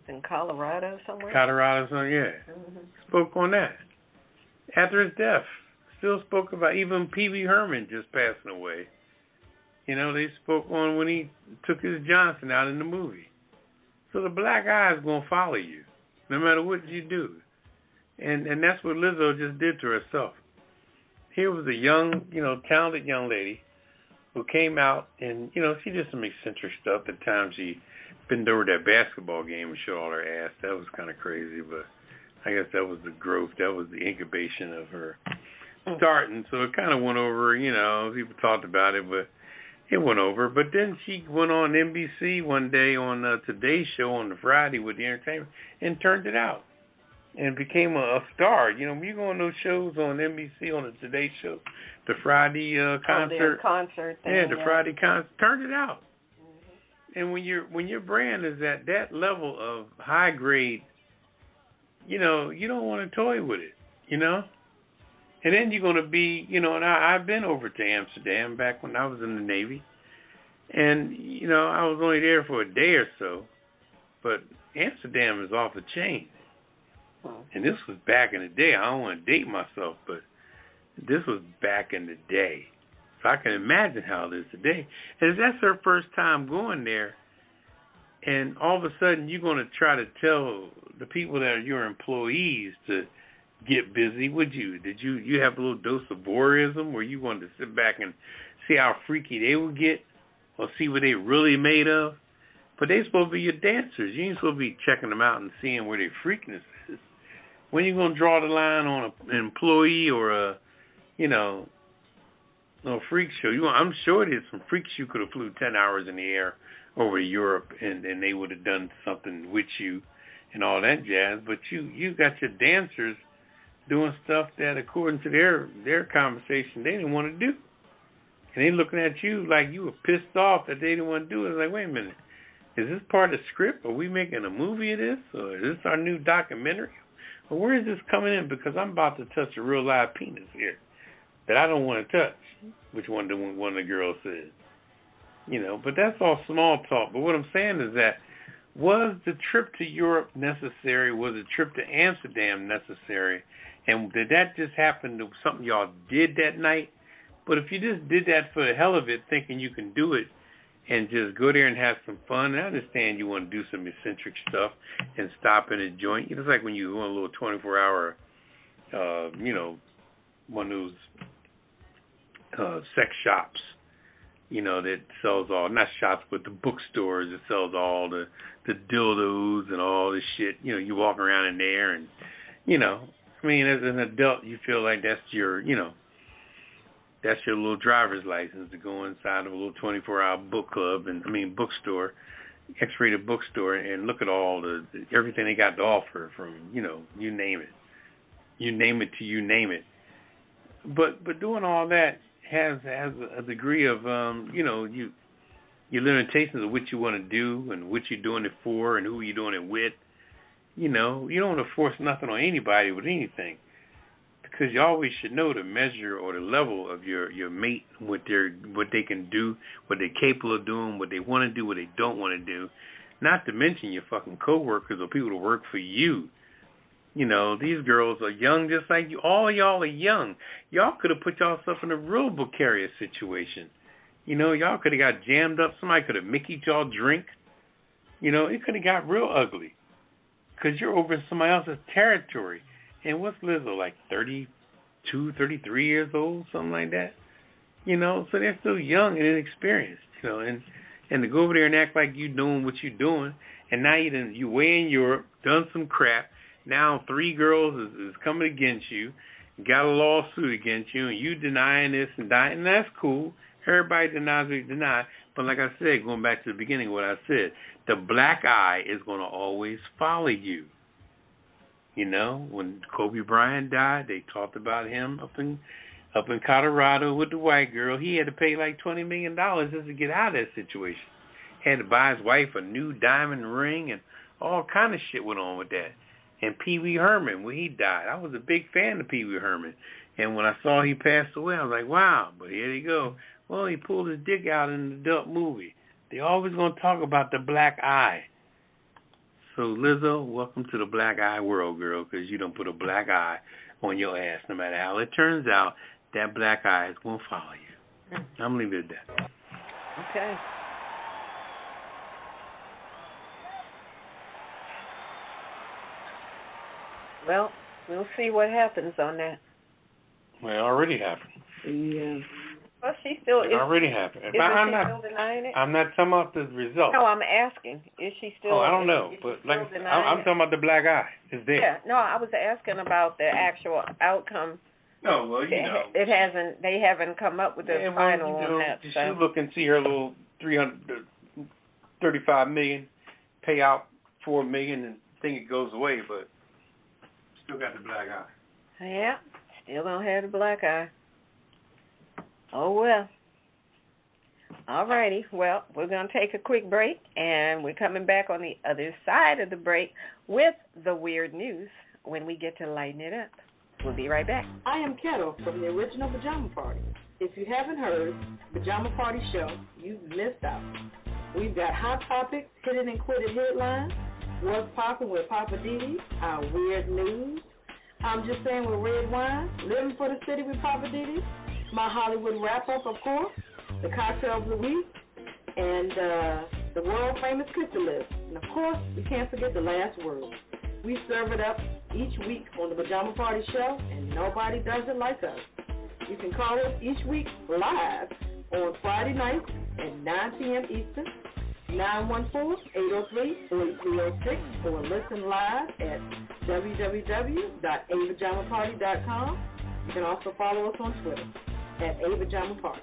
in Colorado somewhere. Colorado, somewhere, yeah. Mm-hmm. Spoke on that after his death. Still spoke about even Pee Wee Herman just passing away. They spoke on when he took his Johnson out in the movie. So the black eye is going to follow you, no matter what you do. And that's what Lizzo just did to herself. Here was a young, talented young lady who came out and, she did some eccentric stuff. At times she bent over that basketball game and showed all her ass. That was kind of crazy, but I guess that was the growth. That was the incubation of her starting. So it kind of went over, people talked about it, but it went over. But then she went on NBC one day on Today's Show on the Friday with the entertainment and turned it out and became a star. When you go on those shows on NBC on the Today Show, the Friday concert. Concert thing, yeah, the Friday concert, turned it out. Mm-hmm. And when your brand is at that level of high grade, you don't want to toy with it, And then you're going to be, and I've been over to Amsterdam back when I was in the Navy. And, I was only there for a day or so. But Amsterdam is off the chain. And this was back in the day. I don't want to date myself, but this was back in the day. So I can imagine how it is today. And if that's her first time going there, And all of a sudden, you're going to try to tell the people that are your employees to get busy. Would you? Did you have a little dose of voyeurism where you wanted to sit back and see how freaky they would get or see what they really made of? But they're supposed to be your dancers. You ain't supposed to be checking them out and seeing where their freakiness is. When you going to draw the line on an employee or a freak show? I'm sure there's some freaks you could have flew 10 hours in the air over to Europe and they would have done something with you and all that jazz. But you got your dancers doing stuff that, according to their conversation, they didn't want to do. And they looking at you like you were pissed off that they didn't want to do it. It's like, wait a minute. Is this part of the script? Are we making a movie of this? Or is this our new documentary? Or where is this coming in? Because I'm about to touch a real live penis here that I don't want to touch, which one of the girls said. But that's all small talk. But what I'm saying is that, was the trip to Europe necessary? Was the trip to Amsterdam necessary? And did that just happen to something y'all did that night? But if you just did that for the hell of it, thinking you can do it, and just go there and have some fun. I understand you want to do some eccentric stuff and stop in a joint. It's like when you go on a little 24-hour, one of those sex shops, that sells all, not shops, but the bookstores that sells all the dildos and all this shit. You walk around in there and, as an adult, you feel like that's your little driver's license to go inside of a little 24-hour bookstore, X-rated bookstore, and look at all everything they got to offer from, you name it. You name it. But doing all that has a degree of, your limitations of what you want to do and what you're doing it for and who you're doing it with. You don't want to force nothing on anybody with anything. Because you always should know the measure or the level of your mate, what they can do, what they're capable of doing, what they want to do, what they don't want to do. Not to mention your fucking coworkers or people who work for you. These girls are young just like you. All y'all are young. Y'all could have put yourself in a real precarious situation. Y'all could have got jammed up. Somebody could have Mickey'd y'all drink. It could have got real ugly. Because you're over in somebody else's territory. And what's Lizzo, like 32, 33 years old, something like that? So they're still young and inexperienced, and to go over there and act like you doing what you're doing, and now you way in Europe, done some crap, now 3 girls is coming against you, got a lawsuit against you, and you denying this and that, and that's cool. Everybody denies what you deny, but like I said, going back to the beginning of what I said, the black eye is going to always follow you. When Kobe Bryant died, they talked about him up in Colorado with the white girl. He had to pay like $20 million just to get out of that situation. Had to buy his wife a new diamond ring and all kind of shit went on with that. And Pee Wee Herman, when he died, I was a big fan of Pee Wee Herman. And when I saw he passed away, I was like, wow. But here you go. Well, he pulled his dick out in an adult movie. They always going to talk about the black eye. So, Lizzo, welcome to the black eye world, girl, because you don't put a black eye on your ass. No matter how it turns out, that black eye is going to follow you. I'm going to leave it at that. Okay. Well, we'll see what happens on that. Well, it already happened. Yeah. Well, she still it already happened. Is still denying it? I'm not talking about the result. No, I'm asking. Is she still? I don't know. But I'm talking about the black eye. It's there. Yeah. No, I was asking about the actual outcome. No, well, it hasn't. They haven't come up with the final on that. You should look and see her little $335 million, pay out $4 million, and think it goes away, but still got the black eye. Yeah, still don't have the black eye. Oh, well. All righty. Well, we're going to take a quick break, and we're coming back on the other side of the break with the weird news when we get to lighten it up. We'll be right back. I am Ketel from the original Pajama Party. If you haven't heard Pajama Party Show, you've missed out. We've got hot topics, hidden and quitted headlines, what's popping with Poppa DD, our weird news. I'm just saying with Redwine, living for the city with Poppa DD. My Hollywood wrap-up, of course, the cocktail of the week, and the world-famous Ketel. And, of course, we can't forget the last word. We serve it up each week on the Pajama Party Show, and nobody does it like us. You can call us each week live on Friday nights at 9 p.m. Eastern, 914-803-4306, or listen live at www.apajamaparty.com. You can also follow us on Twitter at apajamaparty.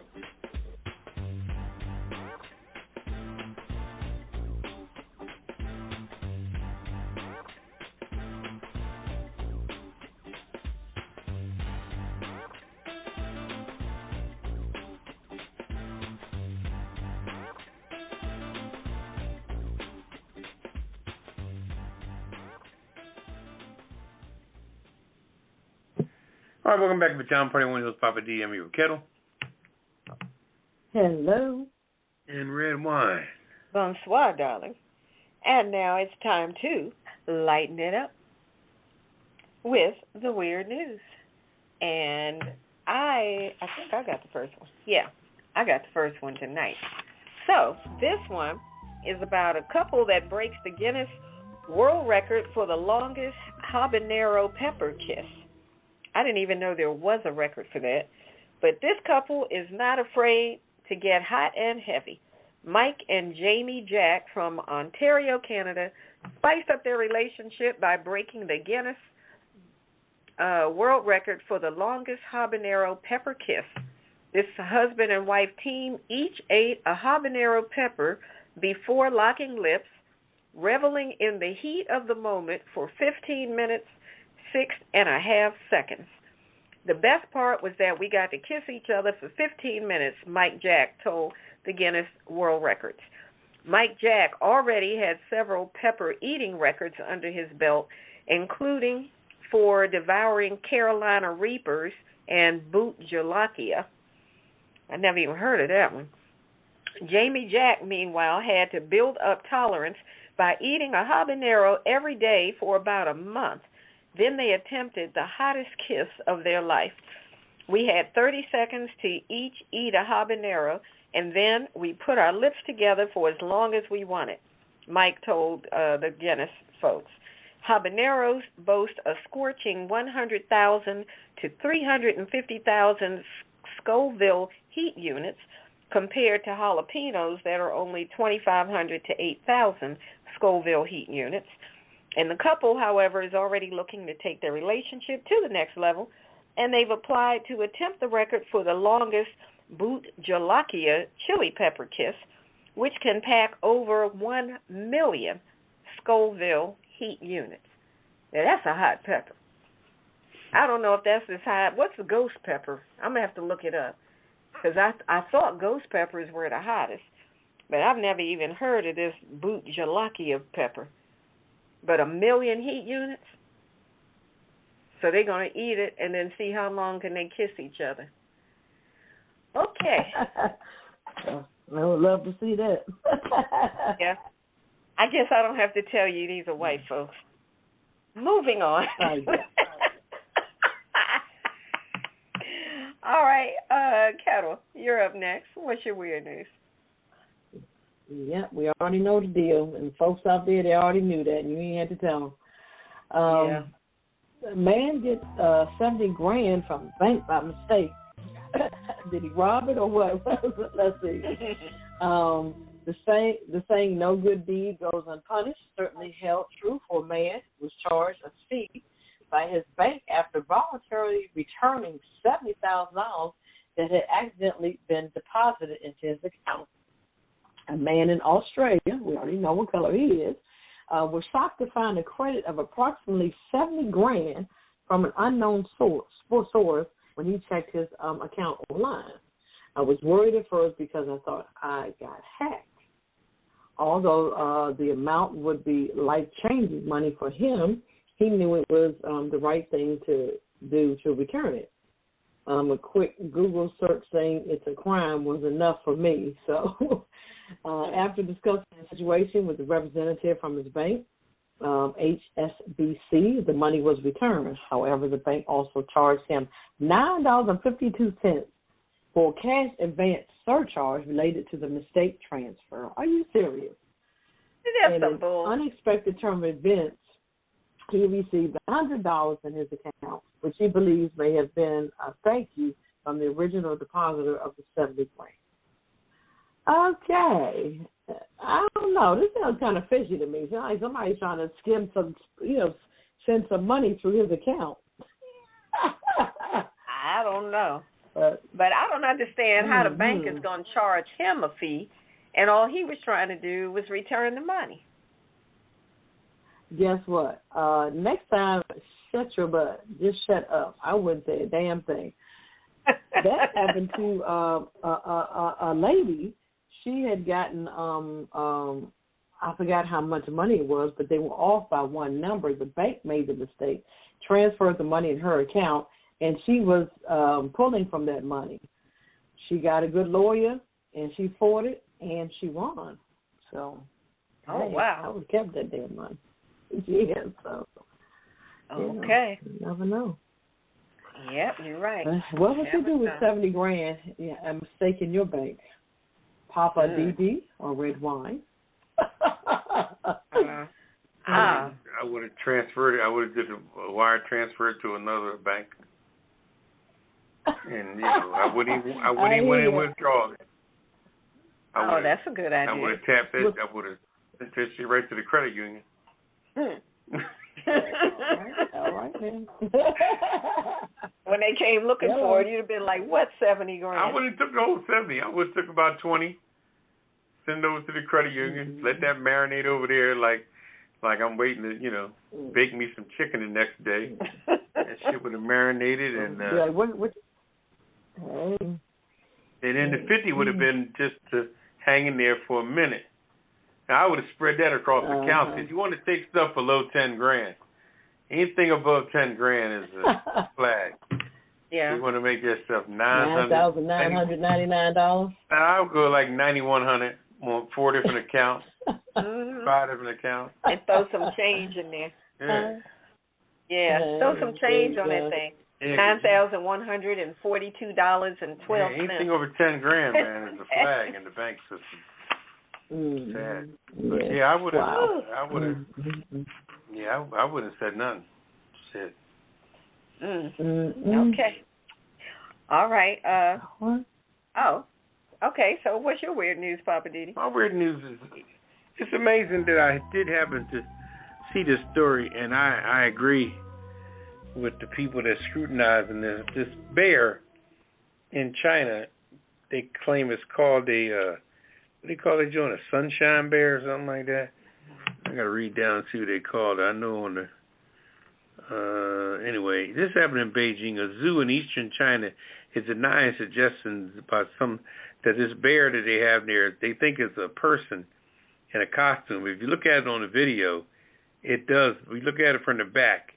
All right, welcome back to Pajama Party. One of those Poppa DD. I'm here with Ketel. Hello. And Redwine. Bonsoir, darling. And now it's time to lighten it up with the weird news. And I think I got the first one. Yeah, I got the first one tonight. So this one is about a couple that breaks the Guinness World Record for the longest habanero pepper kiss. I didn't even know there was a record for that. But this couple is not afraid to get hot and heavy. Mike and Jamie Jack from Ontario, Canada, spiced up their relationship by breaking the Guinness World Record for the longest habanero pepper kiss. This husband and wife team each ate a habanero pepper before locking lips, reveling in the heat of the moment for 15 minutes, 6.5 seconds. The best part was that we got to kiss each other for 15 minutes, Mike Jack told the Guinness World Records. Mike Jack already had several pepper eating records under his belt, including for devouring Carolina Reapers and boot gelatia. I never even heard of that one. Jamie Jack, meanwhile, had to build up tolerance by eating a habanero every day for about a month. Then they attempted the hottest kiss of their life. We had 30 seconds to each eat a habanero, and then we put our lips together for as long as we wanted, Mike told the Guinness folks. Habaneros boast a scorching 100,000 to 350,000 Scoville heat units compared to jalapenos that are only 2,500 to 8,000 Scoville heat units. And the couple, however, is already looking to take their relationship to the next level, and they've applied to attempt the record for the longest boot gelatia chili pepper kiss, which can pack over 1 million Scoville heat units. Now, that's a hot pepper. I don't know if that's as hot. What's the ghost pepper? I'm going to have to look it up, because I thought ghost peppers were the hottest, but I've never even heard of this boot gelatia pepper. But 1 million heat units? So they're going to eat it and then see how long can they kiss each other. Okay. I would love to see that. Yeah. I guess I don't have to tell you these are white folks. Moving on. All right, Ketel, you're up next. What's your weird news? Yeah, we already know the deal, and folks out there, they already knew that, and you ain't had to tell them. Yeah. A man gets $70,000 from the bank by mistake. Did he rob it or what? Let's see. The saying "no good deed goes unpunished" certainly held true for a man who was charged a fee by his bank after voluntarily returning $70,000 that had accidentally been deposited into his account. A man in Australia, we already know what color he is, was shocked to find a credit of approximately $70,000 from an unknown source when he checked his account online. I was worried at first because I thought I got hacked. Although the amount would be life-changing money for him, he knew it was the right thing to do to return it. A quick Google search saying it's a crime was enough for me. So after discussing the situation with the representative from his bank, HSBC, the money was returned. However, the bank also charged him $9.52 for cash advance surcharge related to the mistake transfer. Are you serious? That's some bull. Unexpected turn of events, he received $100 in his account, which he believes may have been a thank you from the original depositor of the 70 grand. Okay. I don't know. This sounds kind of fishy to me. It's like somebody's trying to skim some, send some money through his account. I don't know. But I don't understand how the bank is going to charge him a fee, and all he was trying to do was return the money. Guess what? Next time, shut your butt. Just shut up. I wouldn't say a damn thing. That happened to a lady. She had gotten, I forgot how much money it was, but they were off by one number. The bank made the mistake, transferred the money in her account, and she was pulling from that money. She got a good lawyer, and she fought it, and she won. So, wow. I would have kept that damn money. Yeah, so. Okay. You never know. Yep, you're right. What would you do with 70 grand? Yeah, a mistake in your bank? Poppa DD or Redwine? I would have transferred it. I would have did a wire transfer to another bank, and I wouldn't even withdraw it. That's a good idea. I would have tapped it. I would have sent that shit right to the credit union. All right, man. When they came looking for it, you'd have been like, what, 70 grand? I wouldn't have took the whole 70. I would have took about 20. Send those to the credit union. Let that marinate over there like I'm waiting to, bake me some chicken the next day. That shit would have marinated and and then the 50 would have been just hanging there for a minute. Now, I would have spread that across the accounts. If you want to take stuff below 10 grand, anything above 10 grand is a flag. Yeah. You want to make that stuff $9,999. I'll go like $9,100 on 4 different accounts, 5 different accounts, and throw some change in there. Throw some change on that thing. $9,142.12. Anything over 10 grand, man, is a flag in the bank system. Sad. But I would have. I would have. Yeah, I wouldn't have said nothing. Shit. Okay. All right. Okay. So what's your weird news, Poppa DD? My weird news is it's amazing that I did happen to see this story, and I agree with the people that scrutinizing this bear in China. They claim it's called a what do you call it, John? A sunshine bear or something like that? I got to read down and see what they call it. I know on the... anyway, this happened in Beijing. A zoo in eastern China is denying suggestions about that this bear that they have there, they think it's a person in a costume. If you look at it on the video, it does. We look at it from the back.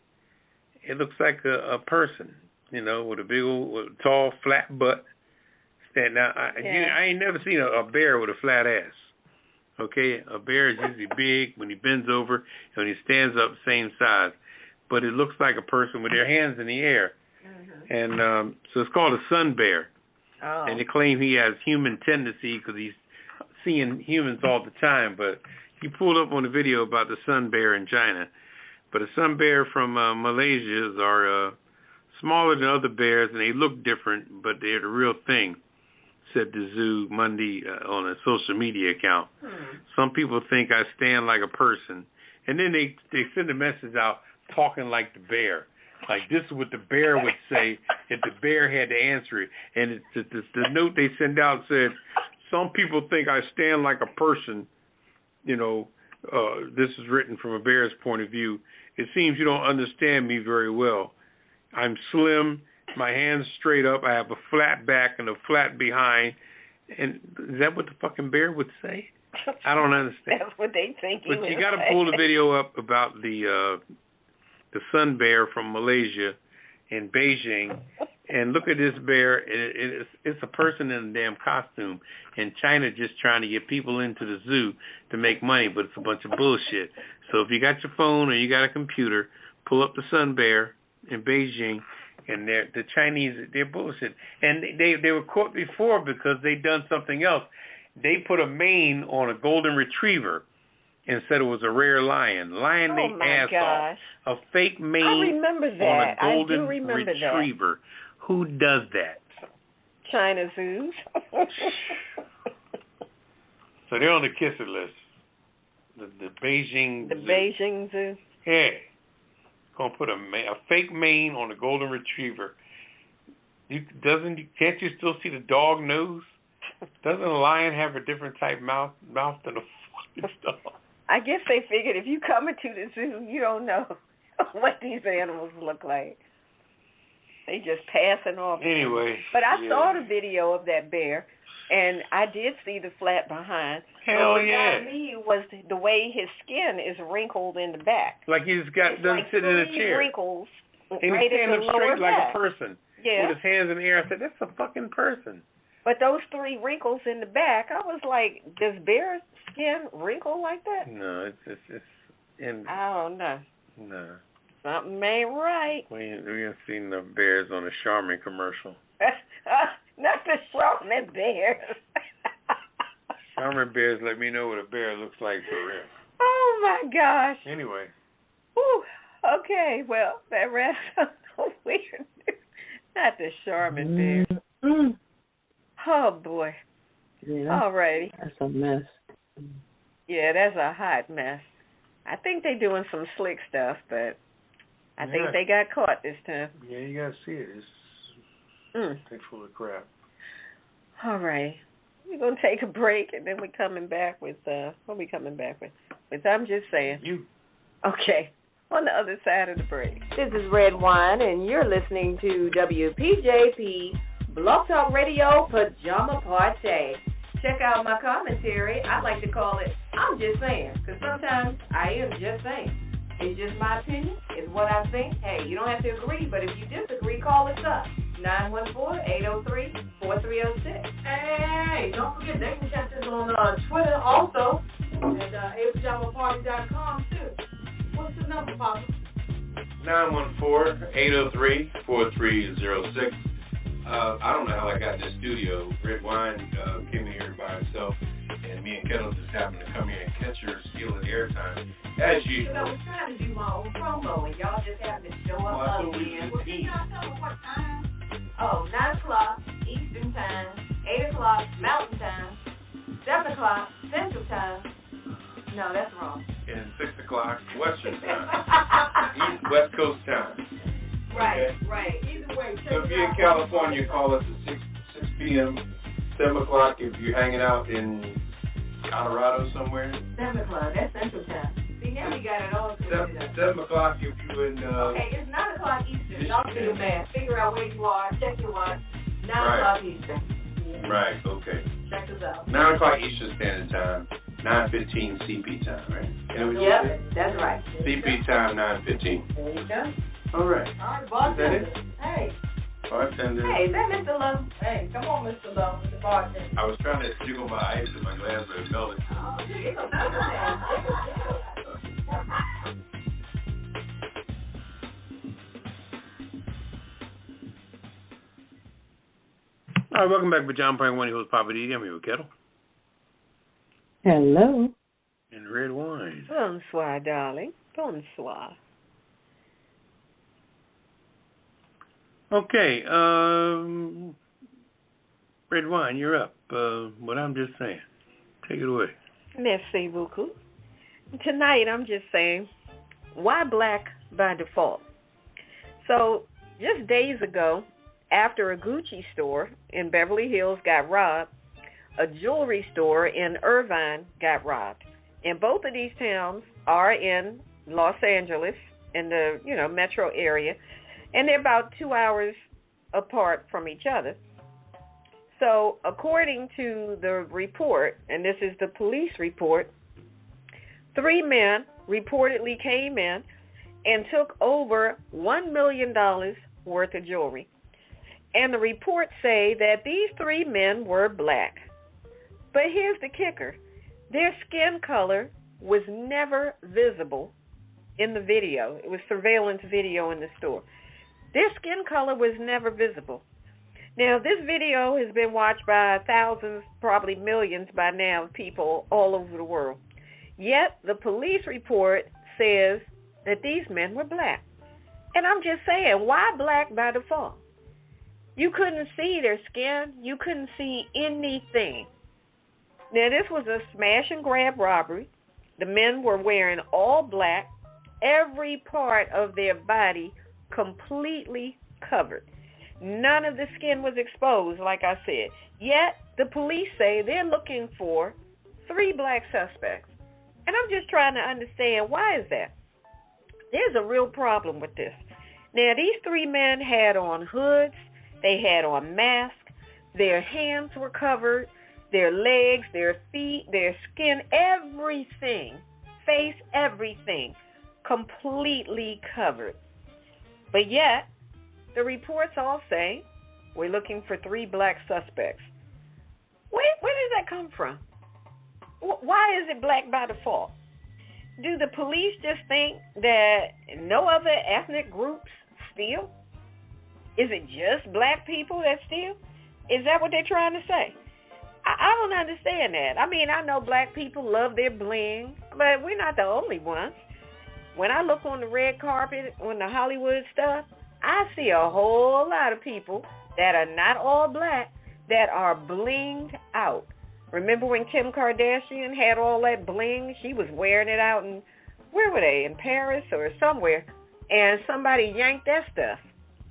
It looks like a person, with a big old, tall, flat butt. Now, I ain't never seen a bear with a flat ass. Okay, a bear is usually big when he bends over, and when he stands up, same size. But it looks like a person with their hands in the air. And so it's called a sun bear. Oh. And they claim he has human tendency because he's seeing humans all the time. But he pulled up on the video about the sun bear in China. But a sun bear from Malaysia are smaller than other bears, and they look different, but they're the real thing, said the zoo Monday on a social media account. Some people think I stand like a person. And then they send a message out talking like the bear. Like, this is what the bear would say if the bear had to answer it. And the note they send out said, some people think I stand like a person. This is written from a bear's point of view. It seems you don't understand me very well. I'm slim. My hands straight up. I have a flat back and a flat behind. And is that what the fucking bear would say? I don't understand. That's what they think. But you got to pull the video up about the sun bear from Malaysia in Beijing, and look at this bear. It's a person in a damn costume. And China just trying to get people into the zoo to make money, but it's a bunch of bullshit. So if you got your phone or you got a computer, pull up the sun bear in Beijing And the Chinese, they're bullshit. And they were caught before because they done something else. They put a mane on a golden retriever and said it was a rare lion. Lion they ass off. A fake mane on a golden retriever. That. Who does that? China zoos. So they're on the kisser list. The Beijing Zoo. Beijing Zoo. Yeah. Gonna put a fake mane on a golden retriever. Can't you still see the dog nose? Doesn't a lion have a different type mouth than a fucking dog? I guess they figured if you come into the zoo, you don't know what these animals look like. They just passing off. Anyway. But I saw the video of that bear, and I did see the flat behind. Hell what yeah. got me was the way his skin is wrinkled in the back. Like he's done sitting in a chair. Wrinkles and right he's standing up straight like a person. Yeah. With his hands in the air. I said, that's a fucking person. But those 3 wrinkles in the back, I was like, does bear skin wrinkle like that? No, it's I don't know. No. Something ain't right. We have seen the bears on a Charmin commercial. Not the Charmin bears. Charmin bears let me know what a bear looks like for real. Oh, my gosh. Anyway. Whew. Okay, well, that wraps up the weird news. Not the Charmin bears. Mm-hmm. Oh, boy. Yeah, all righty. That's a mess. Yeah, that's a hot mess. I think they're doing some slick stuff, but I think they got caught this time. Yeah, you got to see it. It's full of crap. All right. We're going to take a break, and then we're coming back with, what are we coming back with? I'm just saying. You. Okay. On the other side of the break. This is Redwine, and you're listening to WPJP Blog Talk Radio Pajama Party. Check out my commentary. I like to call it I'm Just Saying, because sometimes I am just saying. It's just my opinion. It's what I think. Hey, you don't have to agree, but if you disagree, call us up. 914-803-4306. Hey, don't forget, they can catch us on Twitter also, at apajamaparty.com, too. What's the number, Papa? 914-803-4306. I don't know how I got in this studio. Redwine came in here by himself, and me and Ketel just happened to come here and catch her stealing airtime. As usual. I was trying to do my own promo, and y'all just happened to show up again. Well, can y'all tell me what time? Oh, 9 o'clock Eastern Time, 8 o'clock Mountain Time, 7 o'clock Central Time. No, that's wrong. And 6 o'clock Western Time. West Coast Time. Right, okay. Right. Either way. So if you're in California, call us at 6 p.m., 7 o'clock if you're hanging out in Colorado somewhere. 7 o'clock, that's Central Time. See, now we got it all together. 7 o'clock if you're in... okay, it's 9 o'clock Eastern. Y'all do the math. Figure out where you are. Check your watch. 9 o'clock Eastern. Yeah. Right, okay. Check us out. 9 o'clock Eastern Standard Time, 9:15 CP time, right? Yep, that's right. CP time, 9:15. There you go. All right. All right, bartender. Hey. Bartender. Hey, is that Mr. Lowe? Hey, come on, Mr. Lowe, Mr. Bartender. I was trying to jiggle my ice in my glass, but it melted. Oh, it's a All right, welcome back to Pajama Party Crew. Host Poppa DD. I'm here with Ketel. Hello. And Redwine. Bonsoir, darling. Bonsoir. Okay, Redwine, you're up. What I'm just saying. Take it away. Merci beaucoup. Tonight, I'm just saying, why black by default? So, just days ago, after a Gucci store in Beverly Hills got robbed, a jewelry store in Irvine got robbed. And both of these towns are in Los Angeles, in the metro area, and they're about 2 hours apart from each other. So according to the report, and this is the police report, 3 men reportedly came in and took over $1 million worth of jewelry. And the reports say that these 3 men were black. But here's the kicker. Their skin color was never visible in the video. It was surveillance video in the store. Their skin color was never visible. Now, this video has been watched by thousands, probably millions by now, of people all over the world. Yet, the police report says that these men were black. And I'm just saying, why black by default? You couldn't see their skin. You couldn't see anything. Now, this was a smash and grab robbery. The men were wearing all black, every part of their body completely covered. None of the skin was exposed, like I said. Yet, the police say they're looking for 3 black suspects. And I'm just trying to understand, why is that? There's a real problem with this. Now, these 3 men had on hoods. They had on masks. Their hands were covered. Their legs, their feet, their skin, everything, face, everything, completely covered. But yet, the reports all say we're looking for 3 black suspects. Where does that come from? Why is it black by default? Do the police just think that no other ethnic groups steal? Is it just black people that steal? Is that what they're trying to say? I don't understand that. I mean, I know black people love their bling, but we're not the only ones. When I look on the red carpet, on the Hollywood stuff, I see a whole lot of people that are not all black that are blinged out. Remember when Kim Kardashian had all that bling? She was wearing it out in, where were they, in Paris or somewhere, and somebody yanked that stuff.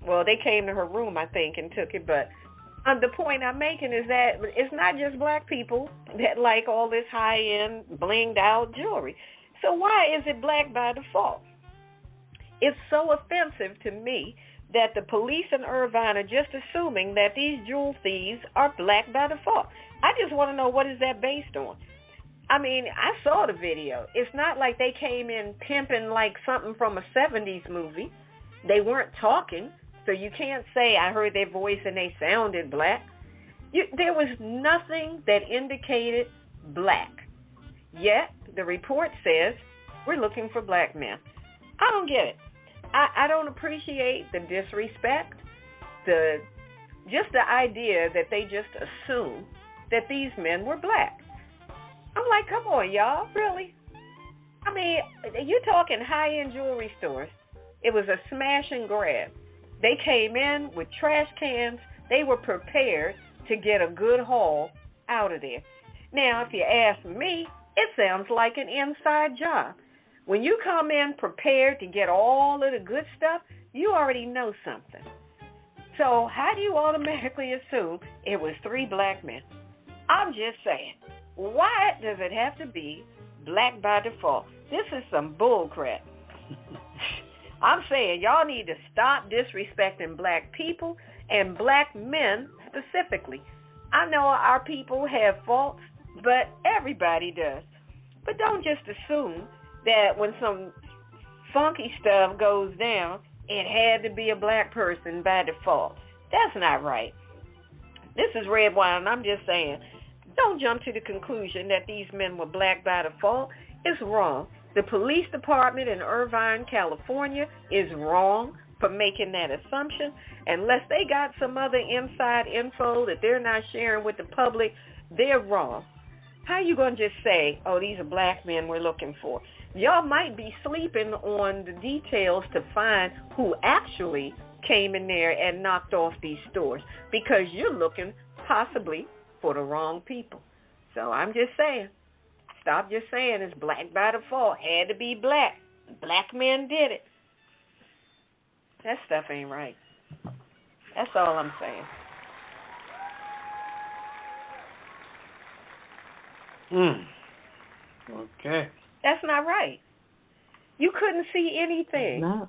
Well, they came to her room, I think, and took it, but the point I'm making is that it's not just black people that like all this high-end, blinged-out jewelry. So why is it black by default? It's so offensive to me that the police in Irvine are just assuming that these jewel thieves are black by default. I just want to know, what is that based on? I mean, I saw the video. It's not like they came in pimping like something from a 70s movie. They weren't talking, so you can't say I heard their voice and they sounded black. There was nothing that indicated black. Yet, the report says we're looking for black men. I don't get it. I don't appreciate the disrespect, just the idea that they just assume that these men were black. I'm like, come on, y'all, really? I mean, you're talking high-end jewelry stores. It was a smash and grab. They came in with trash cans. They were prepared to get a good haul out of there. Now, if you ask me, it sounds like an inside job. When you come in prepared to get all of the good stuff, you already know something. So how do you automatically assume it was 3 black men? I'm just saying, why does it have to be black by default? This is some bull crap. I'm saying y'all need to stop disrespecting black people and black men specifically. I know our people have faults, but everybody does. But don't just assume that when some funky stuff goes down, it had to be a black person by default. That's not right. This is Redwine, and I'm just saying, don't jump to the conclusion that these men were black by default. It's wrong. The police department in Irvine, California is wrong for making that assumption. Unless they got some other inside info that they're not sharing with the public, they're wrong. How you going to just say, oh, these are black men we're looking for? Y'all might be sleeping on the details to find who actually came in there and knocked off these stores, because you're looking possibly for the wrong people. So I'm just saying, stop just saying it's black by default. Had to be black. Black men did it. That stuff ain't right. That's all I'm saying. Okay. That's not right. You couldn't see anything. No.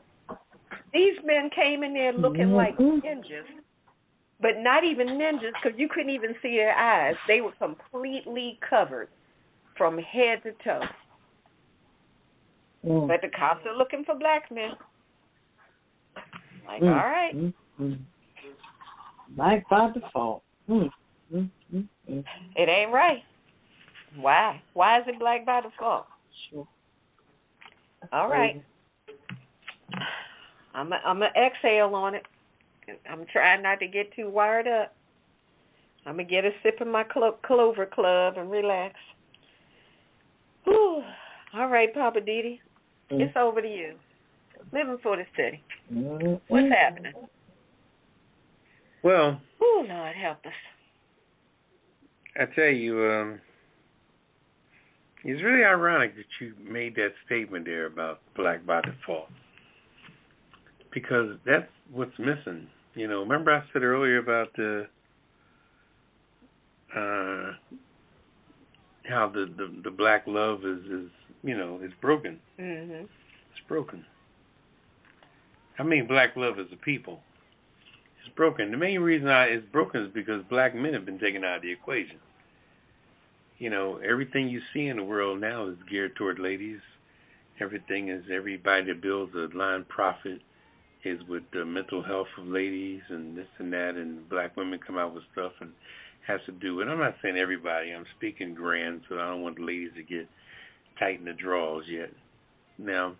These men came in there looking like ninjas, but not even ninjas, because you couldn't even see their eyes. They were completely covered from head to toe. But the cops are looking for black men. Like, all right. Black by default. It ain't right. Why? Why is it black by default? Sure. All right. I'm gonna exhale on it. I'm trying not to get too wired up. I'm gonna get a sip of my Clover Club and relax. Whew. All right, Poppa DD, it's over to you. Living for the city. What's happening? Well, Oh, Lord help us. I tell you, it's really ironic that you made that statement there about black by default, because that's what's missing. You know, remember I said earlier about the how the black love is broken. Mm-hmm. It's broken. I mean, black love as a people. It's broken. The main reason it's broken is because black men have been taken out of the equation. You know, everything you see in the world now is geared toward ladies. Everybody that builds a non-profit is with the mental health of ladies and this and that, and black women come out with stuff and has to do it. I'm not saying everybody. I'm speaking grand, so I don't want the ladies to get tight in the draws yet. Now,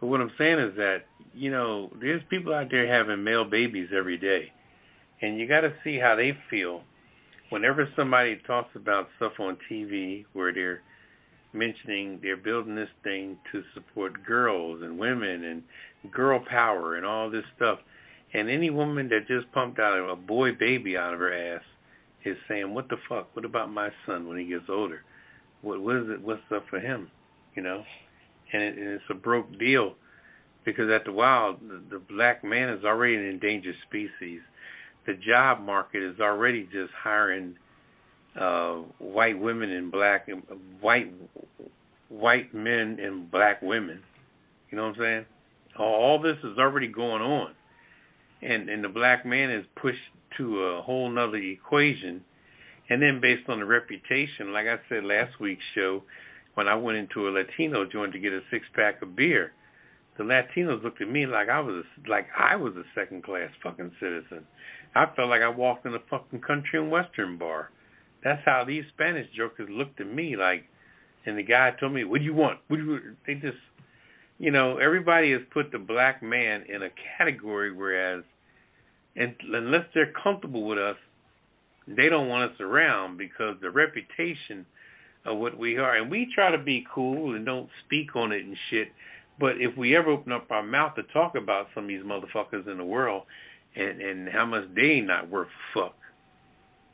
but what I'm saying is that, you know, there's people out there having male babies every day, and you got to see how they feel whenever somebody talks about stuff on TV where they're mentioning they're building this thing to support girls and women and girl power and all this stuff, and any woman that just pumped out a boy baby out of her ass is saying, what the fuck? What about my son when he gets older? What is it? What's up for him? You know? And it's a broke deal, because after a while, the black man is already an endangered species. The job market is already just hiring white women and white men and black women. You know what I'm saying? All this is already going on, and the black man is pushed to a whole nother equation. And then based on the reputation, like I said last week's show, when I went into a Latino joint to get a 6-pack of beer, the Latinos looked at me like I was a second-class fucking citizen. I felt like I walked in a fucking country and western bar. That's how these Spanish jokers looked at me like. And the guy told me, "What do you want?" They just, you know, everybody has put the black man in a category, whereas, and unless they're comfortable with us, they don't want us around, because the reputation of what we are, and we try to be cool and don't speak on it and shit, but if we ever open up our mouth to talk about some of these motherfuckers in the world and how much they ain't not worth a fuck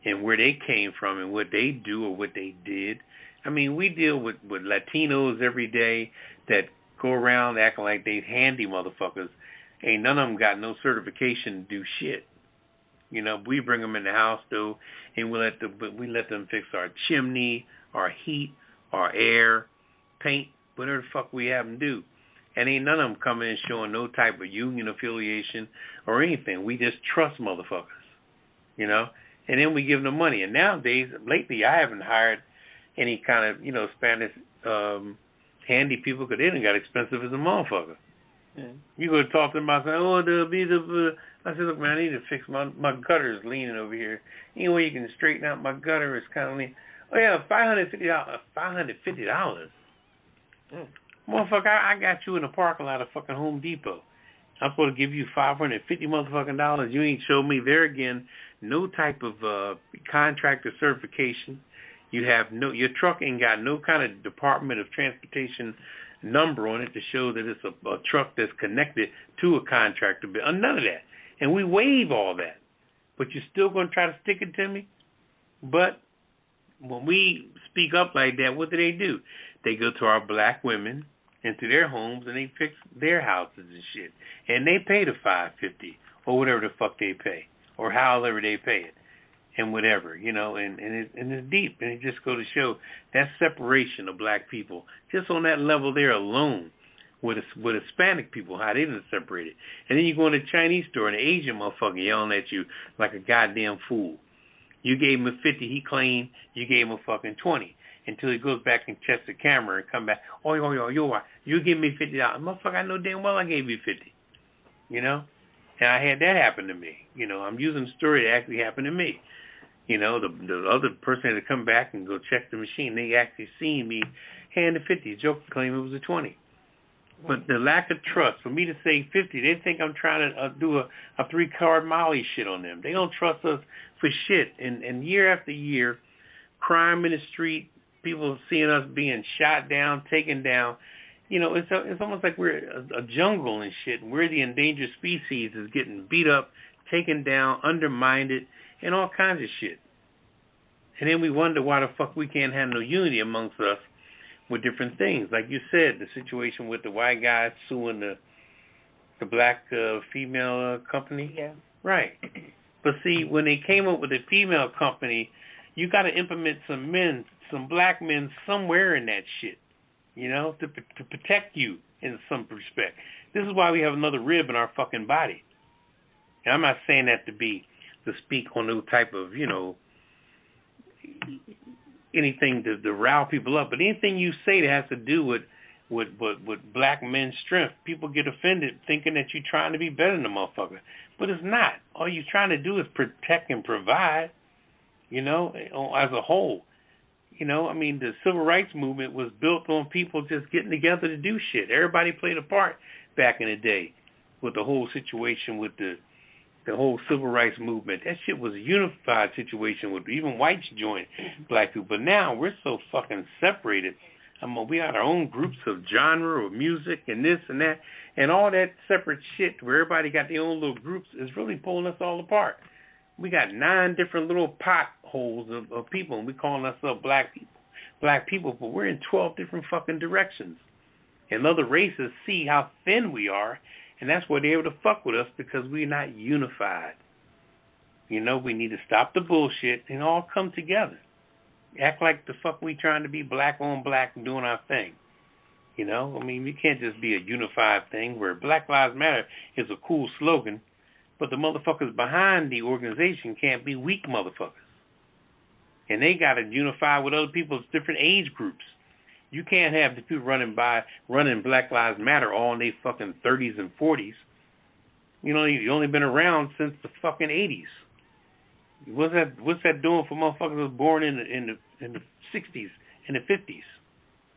and where they came from and what they do or what they did. I mean, we deal with Latinos every day that go around acting like they handy motherfuckers. Ain't none of them got no certification to do shit. You know, we bring them in the house, though, and we let them fix our chimney, our heat, our air, paint, whatever the fuck we have them do. And ain't none of them coming in showing no type of union affiliation or anything. We just trust motherfuckers, you know? And then we give them money. And nowadays, lately, I haven't hired any kind of, you know, Spanish handy people, because they done got expensive as a motherfucker. Yeah. You go to talk to them about saying, I said, look, man, I need to fix my gutter is leaning over here. Any way you can straighten out my gutter is kind of lean. Oh, yeah, $550. $550? Motherfucker, I got you in the parking lot of fucking Home Depot. I'm supposed to give you $550 motherfucking dollars. You ain't showed me there again no type of contractor certification. You have your truck ain't got no kind of Department of Transportation number on it to show that it's a truck that's connected to a contractor. None of that. And we waive all that. But you're still going to try to stick it to me? But when we speak up like that, what do? They go to our black women into their homes and they fix their houses and shit. And they pay the $550 or whatever the fuck they pay, or however they pay it, and whatever, you know, and it's deep. And it just goes to show that separation of black people, just on that level there alone, with Hispanic people, how they didn't separate it. And then you go in the Chinese store and the Asian motherfucker yelling at you like a goddamn fool. You gave him a 50, he claimed you gave him a fucking 20. Until he goes back and checks the camera and come back, you give me $50. Motherfucker, I know damn well I gave you 50. You know? And I had that happen to me. You know, I'm using the story that actually happened to me. You know, the other person had to come back and go check the machine. They actually seen me hand the 50. Joke claim it was a 20. But the lack of trust, for me to say 50, they think I'm trying to do a 3-card Molly shit on them. They don't trust us for shit. And year after year, crime in the street, people seeing us being shot down, taken down. You know, it's almost like we're a jungle and shit. And we're the endangered species is getting beat up, taken down, undermined, and all kinds of shit. And then we wonder why the fuck we can't have no unity amongst us with different things. Like you said, the situation with the white guy suing the black female company. Yeah. Right. But see, when they came up with the female company, you got to implement some black men somewhere in that shit, you know, to protect you in some respect. This is why we have another rib in our fucking body. And I'm not saying that to speak on no type of, you know, anything to rile people up, but anything you say that has to do with black men's strength, people get offended thinking that you're trying to be better than a motherfucker. But it's not. All you're trying to do is protect and provide, you know, as a whole. You know, I mean, the civil rights movement was built on people just getting together to do shit. Everybody played a part back in the day with the whole situation with the whole civil rights movement. That shit was a unified situation with even whites joined black people. But now we're so fucking separated. I mean, we got our own groups of genre or music and this and that, and all that separate shit where everybody got their own little groups is really pulling us all apart. We got 9 different little potholes of people, and we calling ourselves black people, but we're in 12 different fucking directions. And other races see how thin we are, and that's why they're able to fuck with us, because we're not unified. You know, we need to stop the bullshit and all come together. Act like the fuck we trying to be black on black and doing our thing. You know, I mean, we can't just be a unified thing where Black Lives Matter is a cool slogan, but the motherfuckers behind the organization can't be weak motherfuckers. And they got to unify with other people's different age groups. You can't have the people running Black Lives Matter all in their fucking 30s and 40s. You know, you've only been around since the fucking 80s. What's that doing for motherfuckers who was born in the 60s, in the 50s,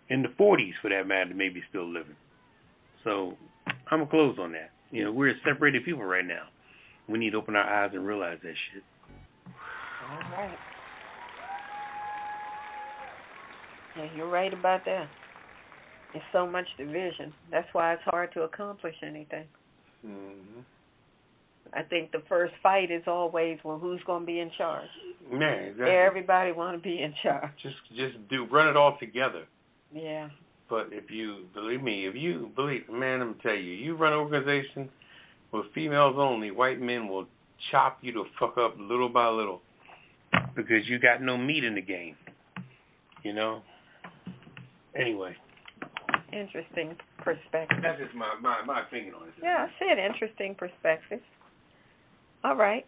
in the 40s for that matter, maybe still living? So I'm gonna close on that. You know, we're a separated people right now. We need to open our eyes and realize that shit. All right. Yeah, you're right about that. There's so much division. That's why it's hard to accomplish anything. Mm-hmm. I think the first fight is always, well, who's going to be in charge? Man, exactly. Everybody want to be in charge. Just run it all together. Yeah. But if you believe, man, let me tell you, you run organizations with females only, white men will chop you the fuck up little by little because you got no meat in the game. You know? Anyway. Interesting perspective. That's just my opinion on it. Yeah, I said interesting perspective. All right.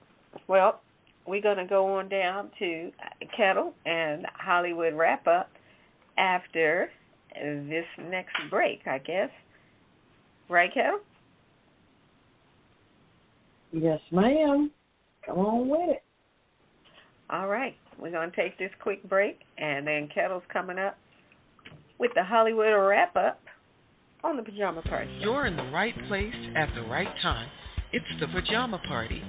Well, we're going to go on down to Ketel and Hollywood wrap-up after this next break, I guess. Right, Ketel? Yes, ma'am. Come on with it. All right. We're going to take this quick break, and then Ketel's coming up with the Hollywood wrap-up on the Pajama Party. You're in the right place at the right time. It's the Pajama Party.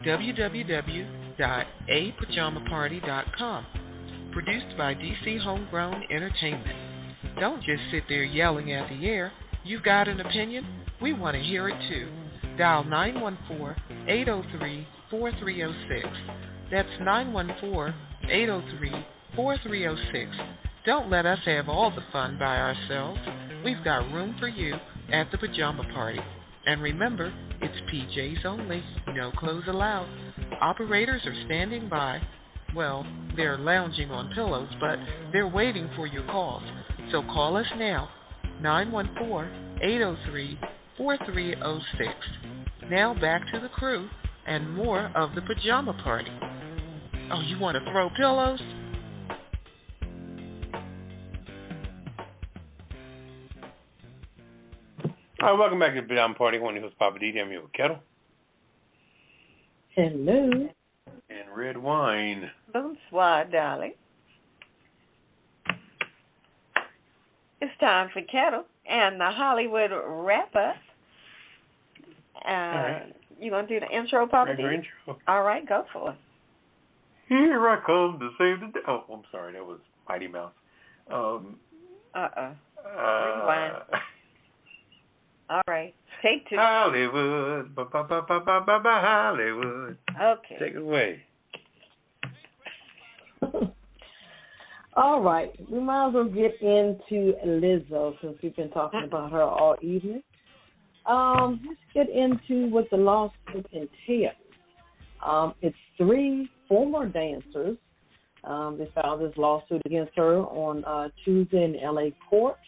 www.apajamaparty.com. Produced by DC Homegrown Entertainment. Don't just sit there yelling at the air. You've got an opinion? We want to hear it too. Dial 914-803-4306. That's 914-803-4306. Don't let us have all the fun by ourselves. We've got room for you at the Pajama Party. And remember, it's PJs only, no clothes allowed. Operators are standing by. Well, they're lounging on pillows, but they're waiting for your calls. So call us now, 914-803-4306. Now back to the crew and more of the Pajama Party. Oh, you want to throw pillows? All right, welcome back to the Pajama Party. I'm your host, Poppa DD. I'm here with Ketel. Hello. And Redwine. Bonsoir, darling. It's time for Ketel And the Hollywood wrap-up. All right. You going to do the intro, Poppa DD? Intro. All right, go for it. Here I come to save the day. Oh, I'm sorry. That was Mighty Mouse. Rewind. All right. Take two. Hollywood. Hollywood. Okay. Take it away. All right. We might as well get into Lizzo since we've been talking about her all evening. Let's get into what the lawsuit entails. It's 3 former dancers. They filed this lawsuit against her on Tuesday in L.A. court.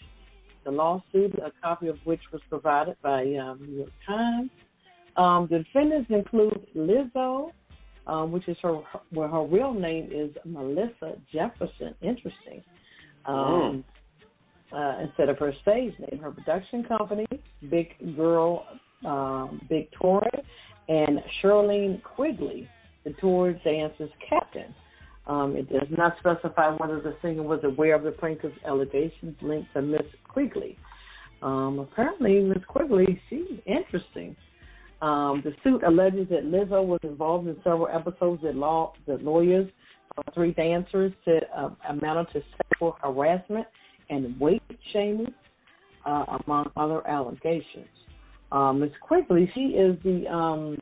The lawsuit, a copy of which was provided by New York Times. The defendants include Lizzo, which is her real name is Melissa Jefferson. Interesting. Instead of her stage name, her production company, Big Girl, Big Tour, and Charlene Quigley, the tour dancer's captain. It does not specify whether the singer was aware of the plaintiff's allegations linked to Miss Quigley. Apparently, Miss Quigley, she's interesting. The suit alleges that Lizzo was involved in several episodes that lawyers for 3 dancers said amounted to sexual harassment and weight shaming, among other allegations. Miss Quigley, she is the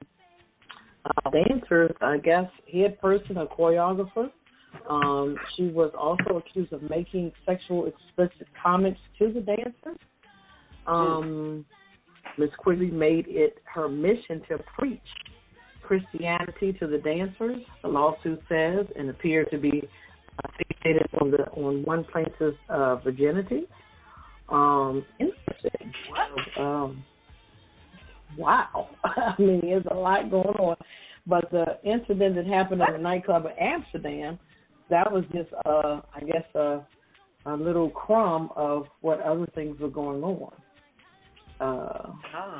dancer's, I guess, head person or choreographer. She was also accused of making sexual explicit comments to the dancers. Miss Quigley made it her mission to preach Christianity to the dancers, the lawsuit says, and appeared to be fixated on one plaintiff's virginity. Interesting. Wow. I mean, there's a lot going on. But the incident that happened at a nightclub in Amsterdam, that was just, I guess, a little crumb of what other things were going on.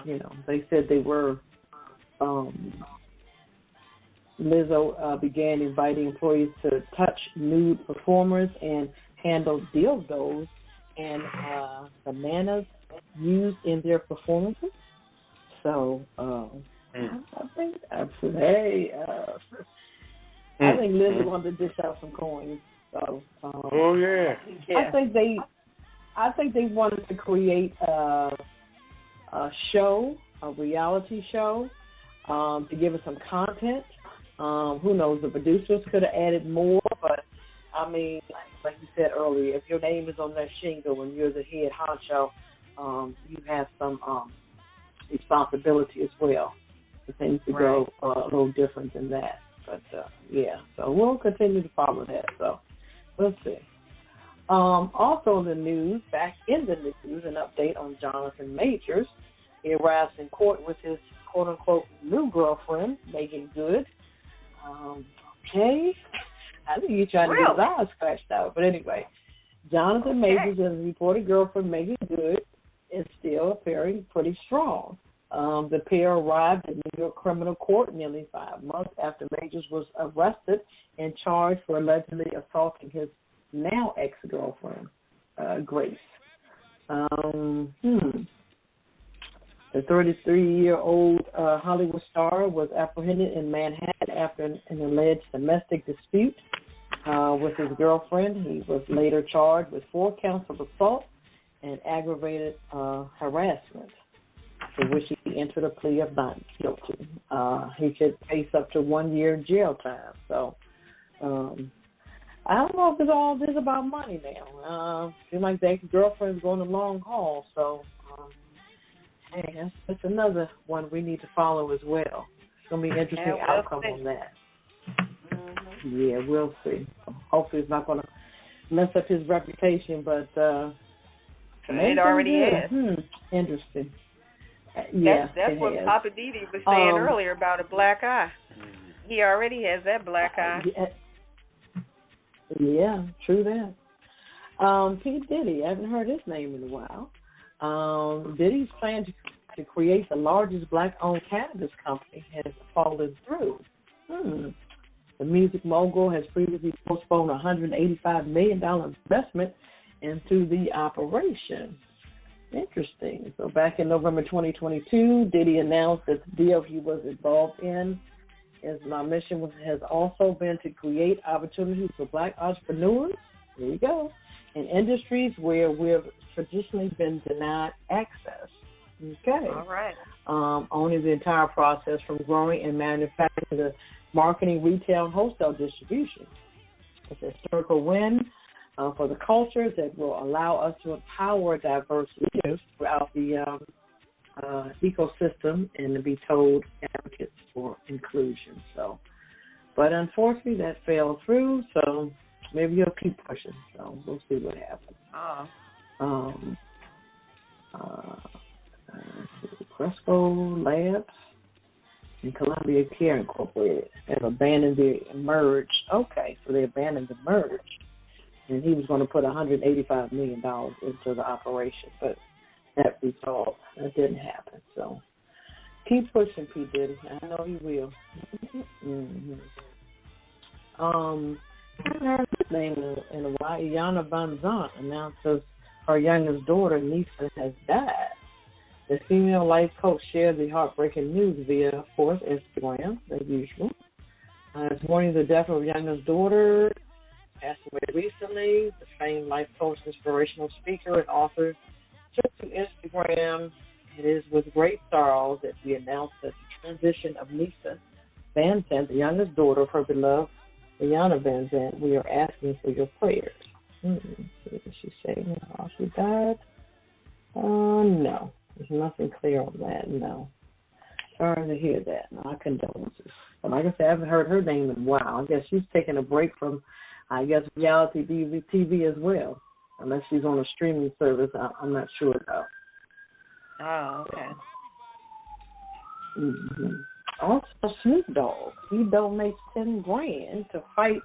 You know, they said they were, Lizzo began inviting employees to touch nude performers and handle dildos and bananas used in their performances. So, I think Liz wanted to dish out some coins. So, I think they wanted to create a show, a reality show, to give us some content. Who knows? The producers could have added more, but I mean, like you said earlier, if your name is on that shingle and you're the head honcho, you have some responsibility as well. For things to go a little different than that. But, so we'll continue to follow that. So we'll see. Also in the news, back in the news, an update on Jonathan Majors. He arrives in court with his quote-unquote new girlfriend, Megan Good. Okay. I think he's trying to get his eyes scratched out. But anyway, Jonathan Majors and his reported girlfriend, Megan Good, is still appearing pretty strong. The pair arrived at New York criminal court nearly 5 months after Majors was arrested and charged for allegedly assaulting his now ex-girlfriend, Grace. The 33-year-old Hollywood star was apprehended in Manhattan after an alleged domestic dispute with his girlfriend. He was later charged with 4 counts of assault and aggravated harassment, for which he entered a plea of not guilty. He could face up to 1 year jail time. So I don't know if it's all this about money now. Seems like the ex-girlfriend's going the long haul. So, hey, that's another one we need to follow as well. It's going to be an interesting outcome on that. Mm-hmm. Yeah, we'll see. Hopefully it's not going to mess up his reputation, but it already is. Interesting. That's what Poppa DD was saying earlier about a black eye. He already has that black eye. Yeah, true that. P. Diddy, I haven't heard his name in a while. Diddy's plan to create the largest black-owned cannabis company has fallen through. The music mogul has previously postponed a $185 million investment into the operation. Interesting. So back in November 2022, Diddy announced that the deal he was involved in is my mission has also been to create opportunities for black entrepreneurs. There you go. In industries where we've traditionally been denied access. Okay. All right. Owning the entire process from growing and manufacturing to marketing, retail, and wholesale distribution. It's a historical win for the culture that will allow us to empower diverse leaders throughout the ecosystem and to be told advocates for inclusion. So, but unfortunately, that fell through. So maybe he'll keep pushing. So we'll see what happens. Cresco Labs and Columbia Care Incorporated have abandoned the merge. Okay, so they abandoned the merge. And he was going to put $185 million into the operation, but that resolved. That didn't happen. So keep pushing, P. Diddy. I know he will. I haven't heard his name in a while. Iyanla Vanzant announces her youngest daughter, Nisa, has died. The female life coach shared the heartbreaking news via, of course, Instagram, as usual. This morning, the death of her youngest daughter passed away recently. The famed life coach, inspirational speaker, and author took to Instagram. It is with great sorrow that we announce that the transition of Nisa Van Zandt, the youngest daughter of her beloved Iyanla Van Zandt, we are asking for your prayers. What did she say? Oh, she died? No. There's nothing clear on that, no. Sorry to hear that. No, I condolences. But like I said, I haven't heard her name in a while. I guess she's taking a break from, reality TV as well. Unless she's on a streaming service. I'm not sure, though. Oh, okay. Also, Snoop Dogg, he donates $10,000 to fight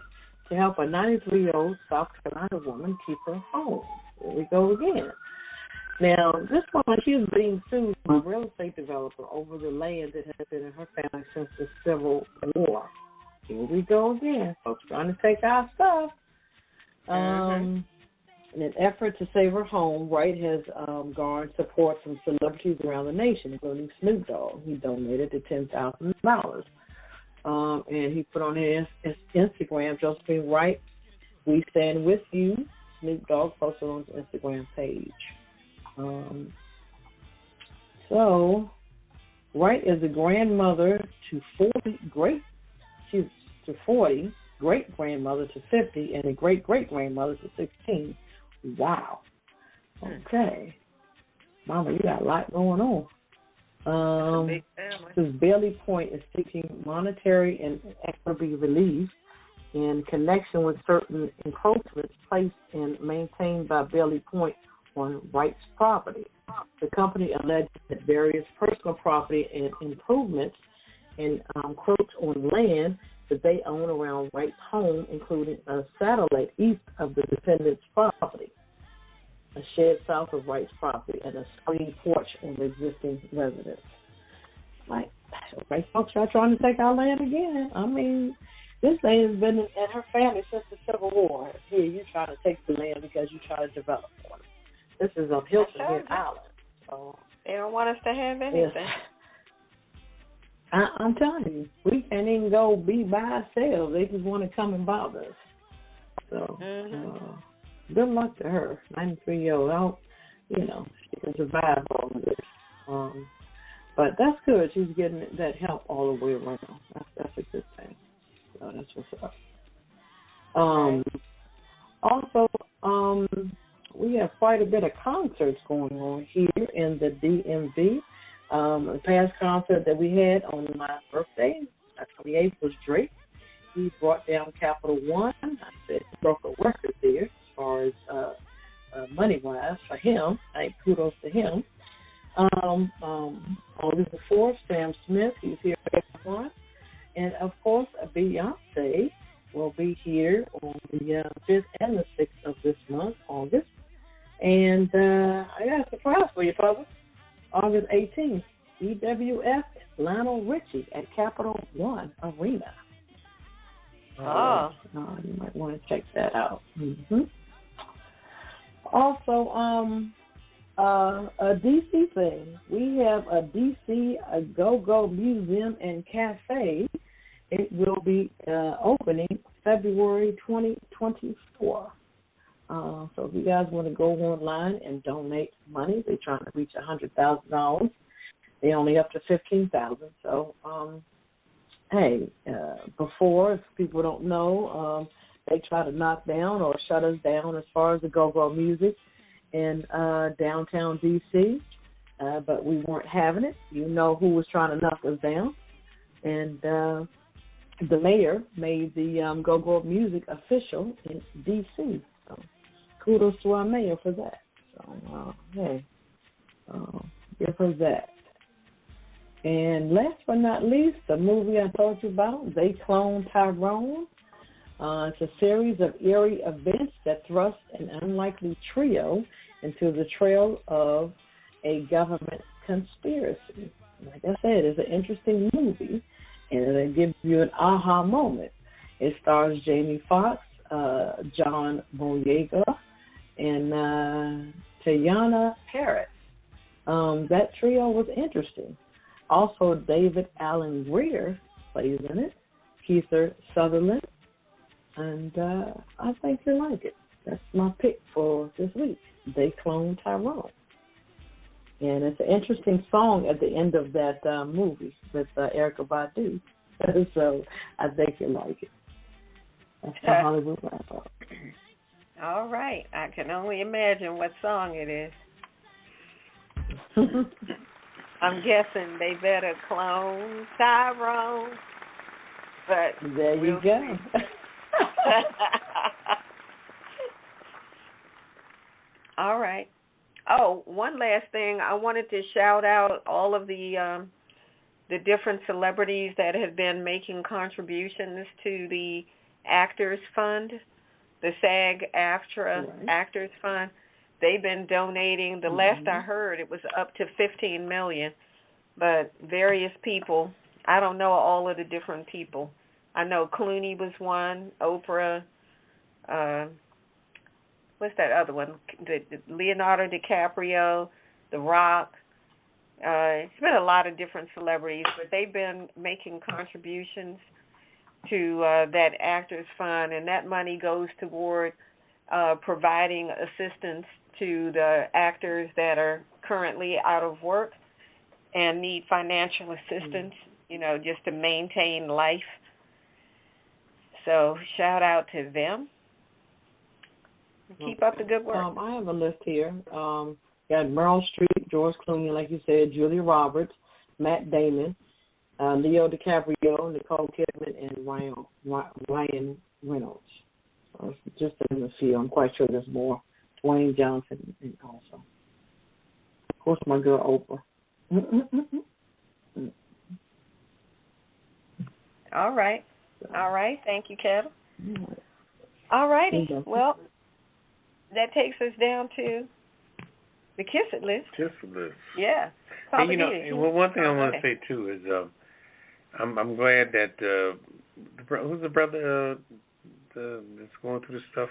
to help a 93-year-old South Carolina woman keep her home. There we go again. Now, this woman, she is being sued by a real estate developer over the land that has been in her family since the Civil War. Here we go again. Folks trying to take our stuff. In an effort to save her home, Wright has garnered support from celebrities around the nation, including Snoop Dogg. He donated the $10,000. And he put on his Instagram, Josephine Wright, we stand with you. Snoop Dogg posted on his Instagram page. So, Wright is a grandmother to 40 great-grandmother to 50, and a great-great-grandmother to 16. Wow. Okay. Mama, you got a lot going on. This Bailey Point is seeking monetary and equity relief in connection with certain encroachments placed and maintained by Bailey Point on Wright's property. The company alleged that various personal property and improvements encroach on land that they own around Wright's home, including a satellite east of the defendant's property, a shed south of Wright's property, and a screen porch on the existing residence. Like, okay, folks are trying to take our land again. I mean, this land has been in her family since the Civil War. Here, you try to take the land because you try to develop on it. This is on Hilton Head Island. So they don't want us to have anything. Yes. I'm telling you, we can't even go be by ourselves. They just want to come and bother us. So, good luck to her, 93-year-old. She can survive all of this. But that's good. She's getting that help all the way around. That's a good thing. So that's what's up. Also, we have quite a bit of concerts going on here in the DMV. The past concert that we had on my birthday, October 28th, was Drake. He brought down Capital One. I said he broke a record there as far as money-wise for him. Kudos to him. August the 4th, Sam Smith, he's here at one. And, of course, Beyonce will be here on the 5th and the 6th of this month, August. And I got a surprise for you, folks. August 18th, EWF Lionel Richie at Capital One Arena. You might want to check that out. Also, a DC thing. We have a DC Go-Go Museum and Cafe. It will be opening February 2024. So if you guys want to go online and donate money, they're trying to reach $100,000. They only up to $15,000. So, before, if people don't know, they try to knock down or shut us down as far as the go-go music in downtown D.C., but we weren't having it. You know who was trying to knock us down. And the mayor made the go-go music official in D.C., so kudos to our mayor for that. So, give her that. And last but not least, the movie I told you about, They Clone Tyrone. It's a series of eerie events that thrust an unlikely trio into the trail of a government conspiracy. Like I said, it's an interesting movie, and it'll give you an aha moment. It stars Jamie Foxx, John Boyega, and Tayana Parris. That trio was interesting. Also, David Alan Grier plays in it, Keith Sutherland, and I think you'll like it. That's my pick for this week, They Clone Tyrone. And it's an interesting song at the end of that movie with Erykah Badu. So I think you'll like it. That's the Hollywood wrap-up. All right. I can only imagine what song it is. I'm guessing they better clone Tyrone. But there you go. All right. Oh, one last thing. I wanted to shout out all of the different celebrities that have been making contributions to the Actors Fund, the SAG-AFTRA Actors Fund. They've been donating. The last I heard, it was up to $15 million. But various people, I don't know all of the different people. I know Clooney was one, Oprah, what's that other one? Leonardo DiCaprio, The Rock. It's been a lot of different celebrities, but they've been making contributions to that Actors Fund, and that money goes toward providing assistance to the actors that are currently out of work and need financial assistance, just to maintain life. So shout out to them. Keep up the good work. I have a list here. Got Meryl Streep, George Clooney, like you said, Julia Roberts, Matt Damon, Leo DiCaprio, Nicole Kidman, and Ryan Reynolds. So just in a few. I'm quite sure there's more. Dwayne Johnson, and also, of course, my girl Oprah. All right. Thank you, Ketel. All righty. Well, that takes us down to the Kiss It list. Kiss It list. Yeah. Hey, one thing I want to say too is I'm glad that who's the brother that's going through the stuff.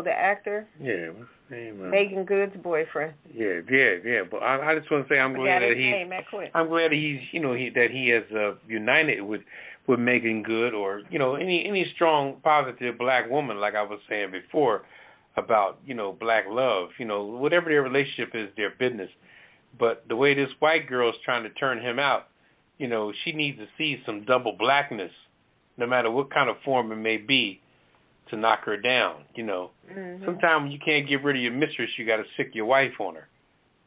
The actor? Yeah, what's his name? Megan Good's boyfriend. Yeah. But I just want to say I'm glad that he's that he has united with Megan Good, or any strong positive black woman, like I was saying before about black love. Whatever their relationship is, their business. But the way this white girl is trying to turn him out, she needs to see some double blackness, no matter what kind of form it may be, to knock her down. Sometimes when you can't get rid of your mistress, you got to sick your wife on her.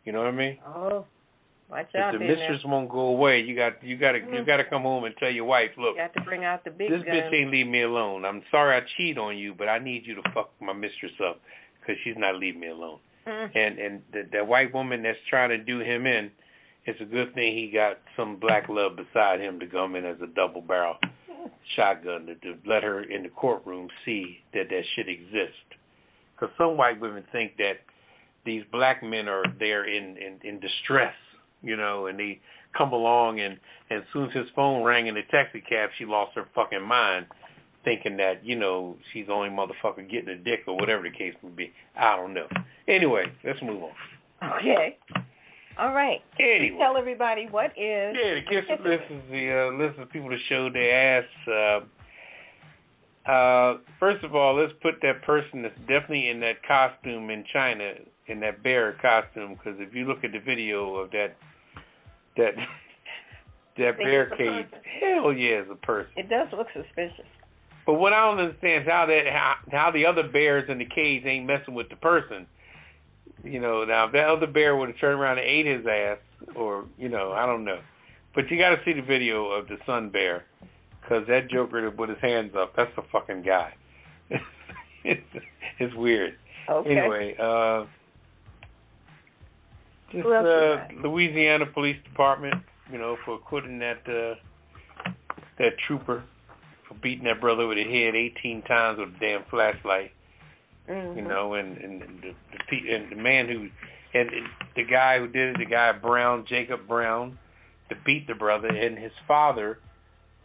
You know what I mean? Oh, watch out! If the mistress won't go away, you got to come home and tell your wife, look, you got to bring out the big this gun. bitch ain't leave me alone. I'm sorry I cheat on you, but I need you to fuck my mistress up because she's not leaving me alone. And that white woman that's trying to do him in, it's a good thing he got some black love beside him to come in as a double barrel shotgun to let her in the courtroom see that shit exists. Because some white women think that these black men are there in distress, and they come along and as soon as his phone rang in the taxi cab, she lost her fucking mind, thinking that, you know, she's the only motherfucker getting a dick or whatever the case may be. I don't know. Anyway, let's move on. Okay. All right. Anyway. Tell everybody what is... Yeah, the Kiss It list is the list of people that showed their ass. First of all, let's put that person that's definitely in that costume in China, in that bear costume, because if you look at the video of that bear cage, hell yeah, it's a person. It does look suspicious. But what I don't understand is how the other bears in the cage ain't messing with the person. You know, now if that other bear would have turned around and ate his ass, or, you know, I don't know. But you got to see the video of the sun bear, because that joker that put his hands up, that's the fucking guy. It's weird. Okay. Anyway, just Louisiana Police Department, you know, for acquitting that trooper for beating that brother over the head 18 times with a damn flashlight. Mm-hmm. You know, and the man who, and the guy who did it, the guy Brown, Jacob Brown, to beat the brother, and his father,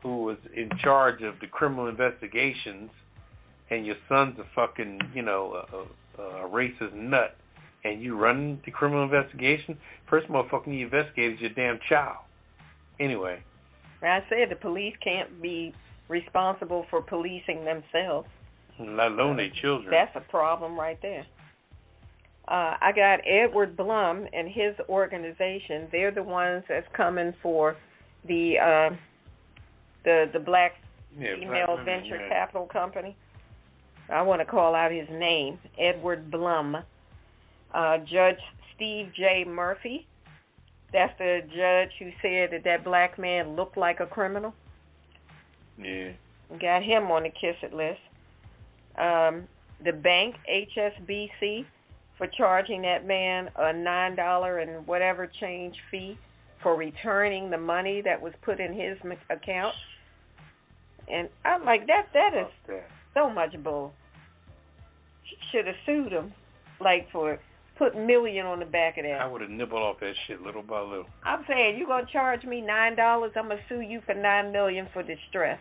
who was in charge of the criminal investigations, and your son's a fucking, you know, a racist nut, and you run the criminal investigation? First motherfucker you investigate is your damn child. Anyway. I said the police can't be responsible for policing themselves. Let alone their children. That's a problem right there. I got Edward Blum and his organization. They're the ones that's coming for the black female venture capital company. I want to call out his name, Edward Blum. Judge Steve J. Murphy. That's the judge who said that black man looked like a criminal. Yeah. Got him on the Kiss It list. The bank, HSBC, for charging that man a $9 and whatever change fee for returning the money that was put in his account. And I'm like, that is so much bull. He should have sued him, like, for put million on the back of that. I would have nibbled off that shit little by little. I'm saying, you going to charge me $9, I'm going to sue you for $9 million for distress.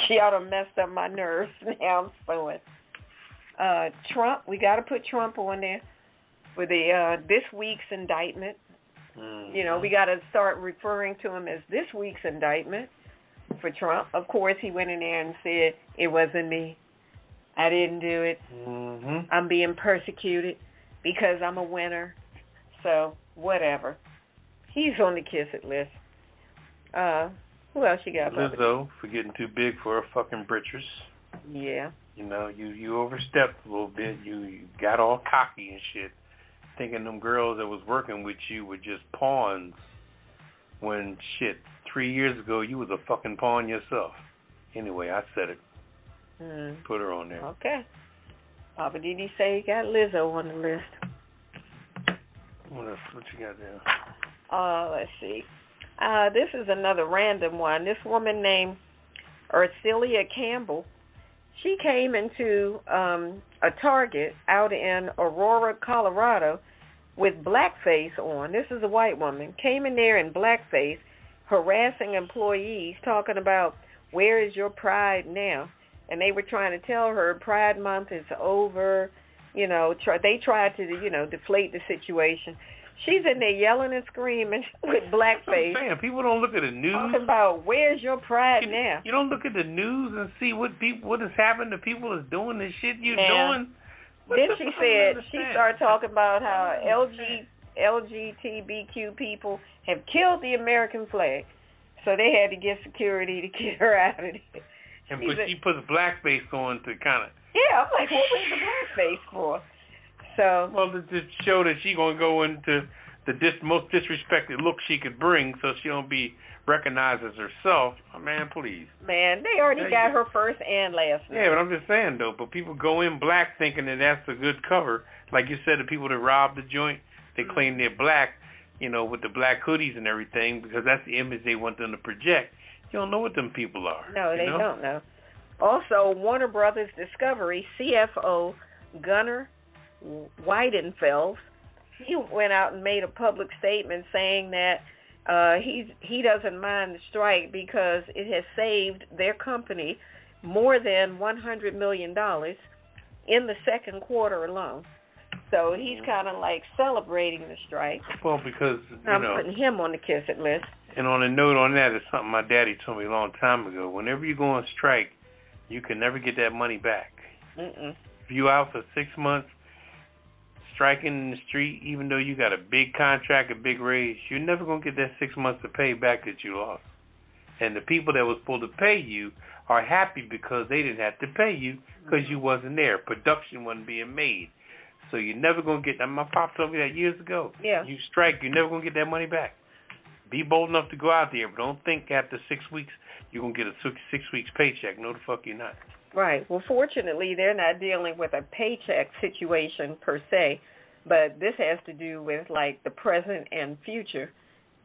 She ought to messed up my nerves. Now I'm suing. Trump, we got to put Trump on there for the this week's indictment. Mm-hmm. You know, we got to start referring to him as this week's indictment for Trump. Of course, he went in there and said, it wasn't me. I didn't do it. Mm-hmm. I'm being persecuted because I'm a winner. So, whatever. He's on the Kiss It list. Who else you got? Lizzo for getting too big for her fucking britches. Yeah. You know, you overstepped a little bit. You got all cocky and shit, thinking them girls that was working with you were just pawns. When shit, 3 years ago you was a fucking pawn yourself. Anyway, I said it. Put her on there. Okay. Poppa DD say you got Lizzo on the list. What else? What you got there? Let's see. This is another random one. This woman named Ursilia Campbell, she came into a Target out in Aurora, Colorado with blackface on. This is a white woman. Came in there in blackface, harassing employees, talking about, where is your pride now? And they were trying to tell her Pride Month is over. You know, they tried to, you know, deflate the situation. She's in there yelling and screaming with blackface. I'm saying, people don't look at the news. Talking about, where's your pride now? You don't look at the news and see what has happened to people that's doing this shit you're doing. Then she started talking about how LGBTQ people have killed the American flag. So they had to get security to get her out of there. But she puts blackface on to kind of... Yeah, I'm like, what was the blackface for? So, well, to show that she's going to go into the most disrespected look she could bring so she don't be recognized as herself. Oh, man, please. Man, they already got her first and last name. Yeah, but I'm just saying, though, but people go in black thinking that that's a good cover. Like you said, the people that robbed the joint, they claim they're black, you know, with the black hoodies and everything, because that's the image they want them to project. You don't know what them people are. No, they don't know. Also, Warner Brothers Discovery CFO Gunnar Weidenfeld, he went out and made a public statement saying that he doesn't mind the strike because it has saved their company more than $100 million in the second quarter alone. So he's kind of like celebrating the strike. Well, because, I'm putting him on the kiss it list. And on a note on that, it's something my daddy told me a long time ago. Whenever you go on strike, you can never get that money back. If you out for 6 months, striking in the street, even though you got a big contract, a big raise, you're never going to get that 6 months of pay back that you lost. And the people that was supposed to pay you are happy because they didn't have to pay you because you wasn't there. Production wasn't being made. So you're never going to get that. My pop told me that years ago. Yeah. You strike, you're never going to get that money back. Be bold enough to go out there, but don't think after 6 weeks you're going to get a 6 weeks paycheck. No, the fuck you're not. Right. Well, fortunately, they're not dealing with a paycheck situation per se, but this has to do with, like, the present and future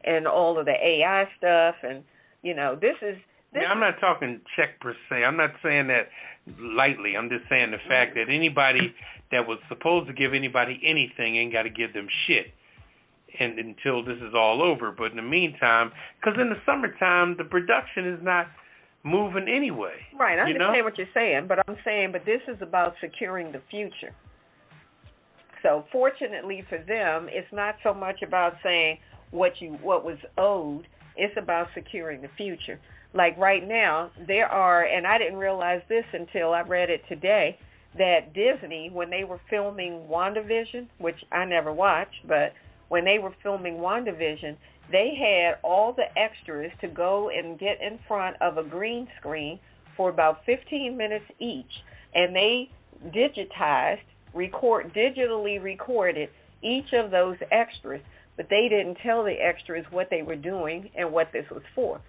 and all of the AI stuff. And, you know, this is... I'm not talking check per se. I'm not saying that lightly. I'm just saying the fact that anybody that was supposed to give anybody anything ain't got to give them shit and until this is all over. But in the meantime, because in the summertime, the production is not moving anyway. Right, I understand what you're saying, but I'm saying, but this is about securing the future. So fortunately for them, it's not so much about saying what was owed. It's about securing the future. Like right now, there are, and I didn't realize this until I read it today, that Disney, when they were filming WandaVision, which I never watched, but when they were filming WandaVision, they had all the extras to go and get in front of a green screen for about 15 minutes each, and they digitally recorded each of those extras, but they didn't tell the extras what they were doing and what this was for.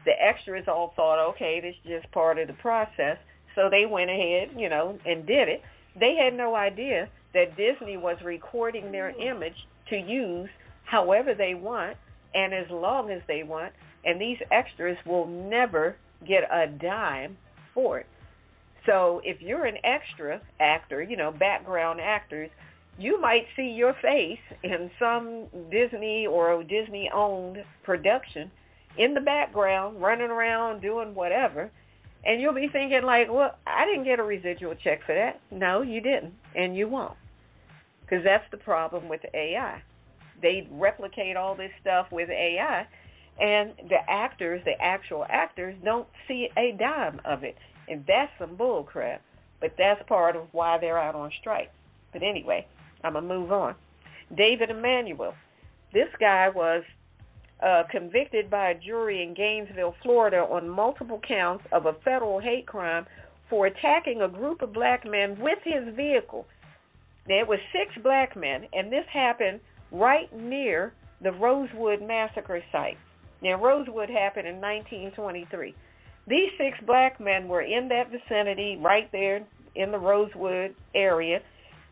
The extras all thought, okay, this is just part of the process, so they went ahead, and did it. They had no idea that Disney was recording their image to use however they want and as long as they want, and these extras will never get a dime for it. So if you're an extra actor, background actors, you might see your face in some Disney or Disney-owned production in the background, running around, doing whatever, and you'll be thinking like, well, I didn't get a residual check for that. No, you didn't, and you won't, because that's the problem with the AI. They replicate all this stuff with AI, and the actual actors, don't see a dime of it, and that's some bull crap, but that's part of why they're out on strike. But anyway, I'm going to move on. David Emanuel. This guy was convicted by a jury in Gainesville, Florida, on multiple counts of a federal hate crime for attacking a group of black men with his vehicle. There was 6 black men, and this happened right near the Rosewood massacre site. Now, Rosewood happened in 1923. These 6 black men were in that vicinity, right there in the Rosewood area,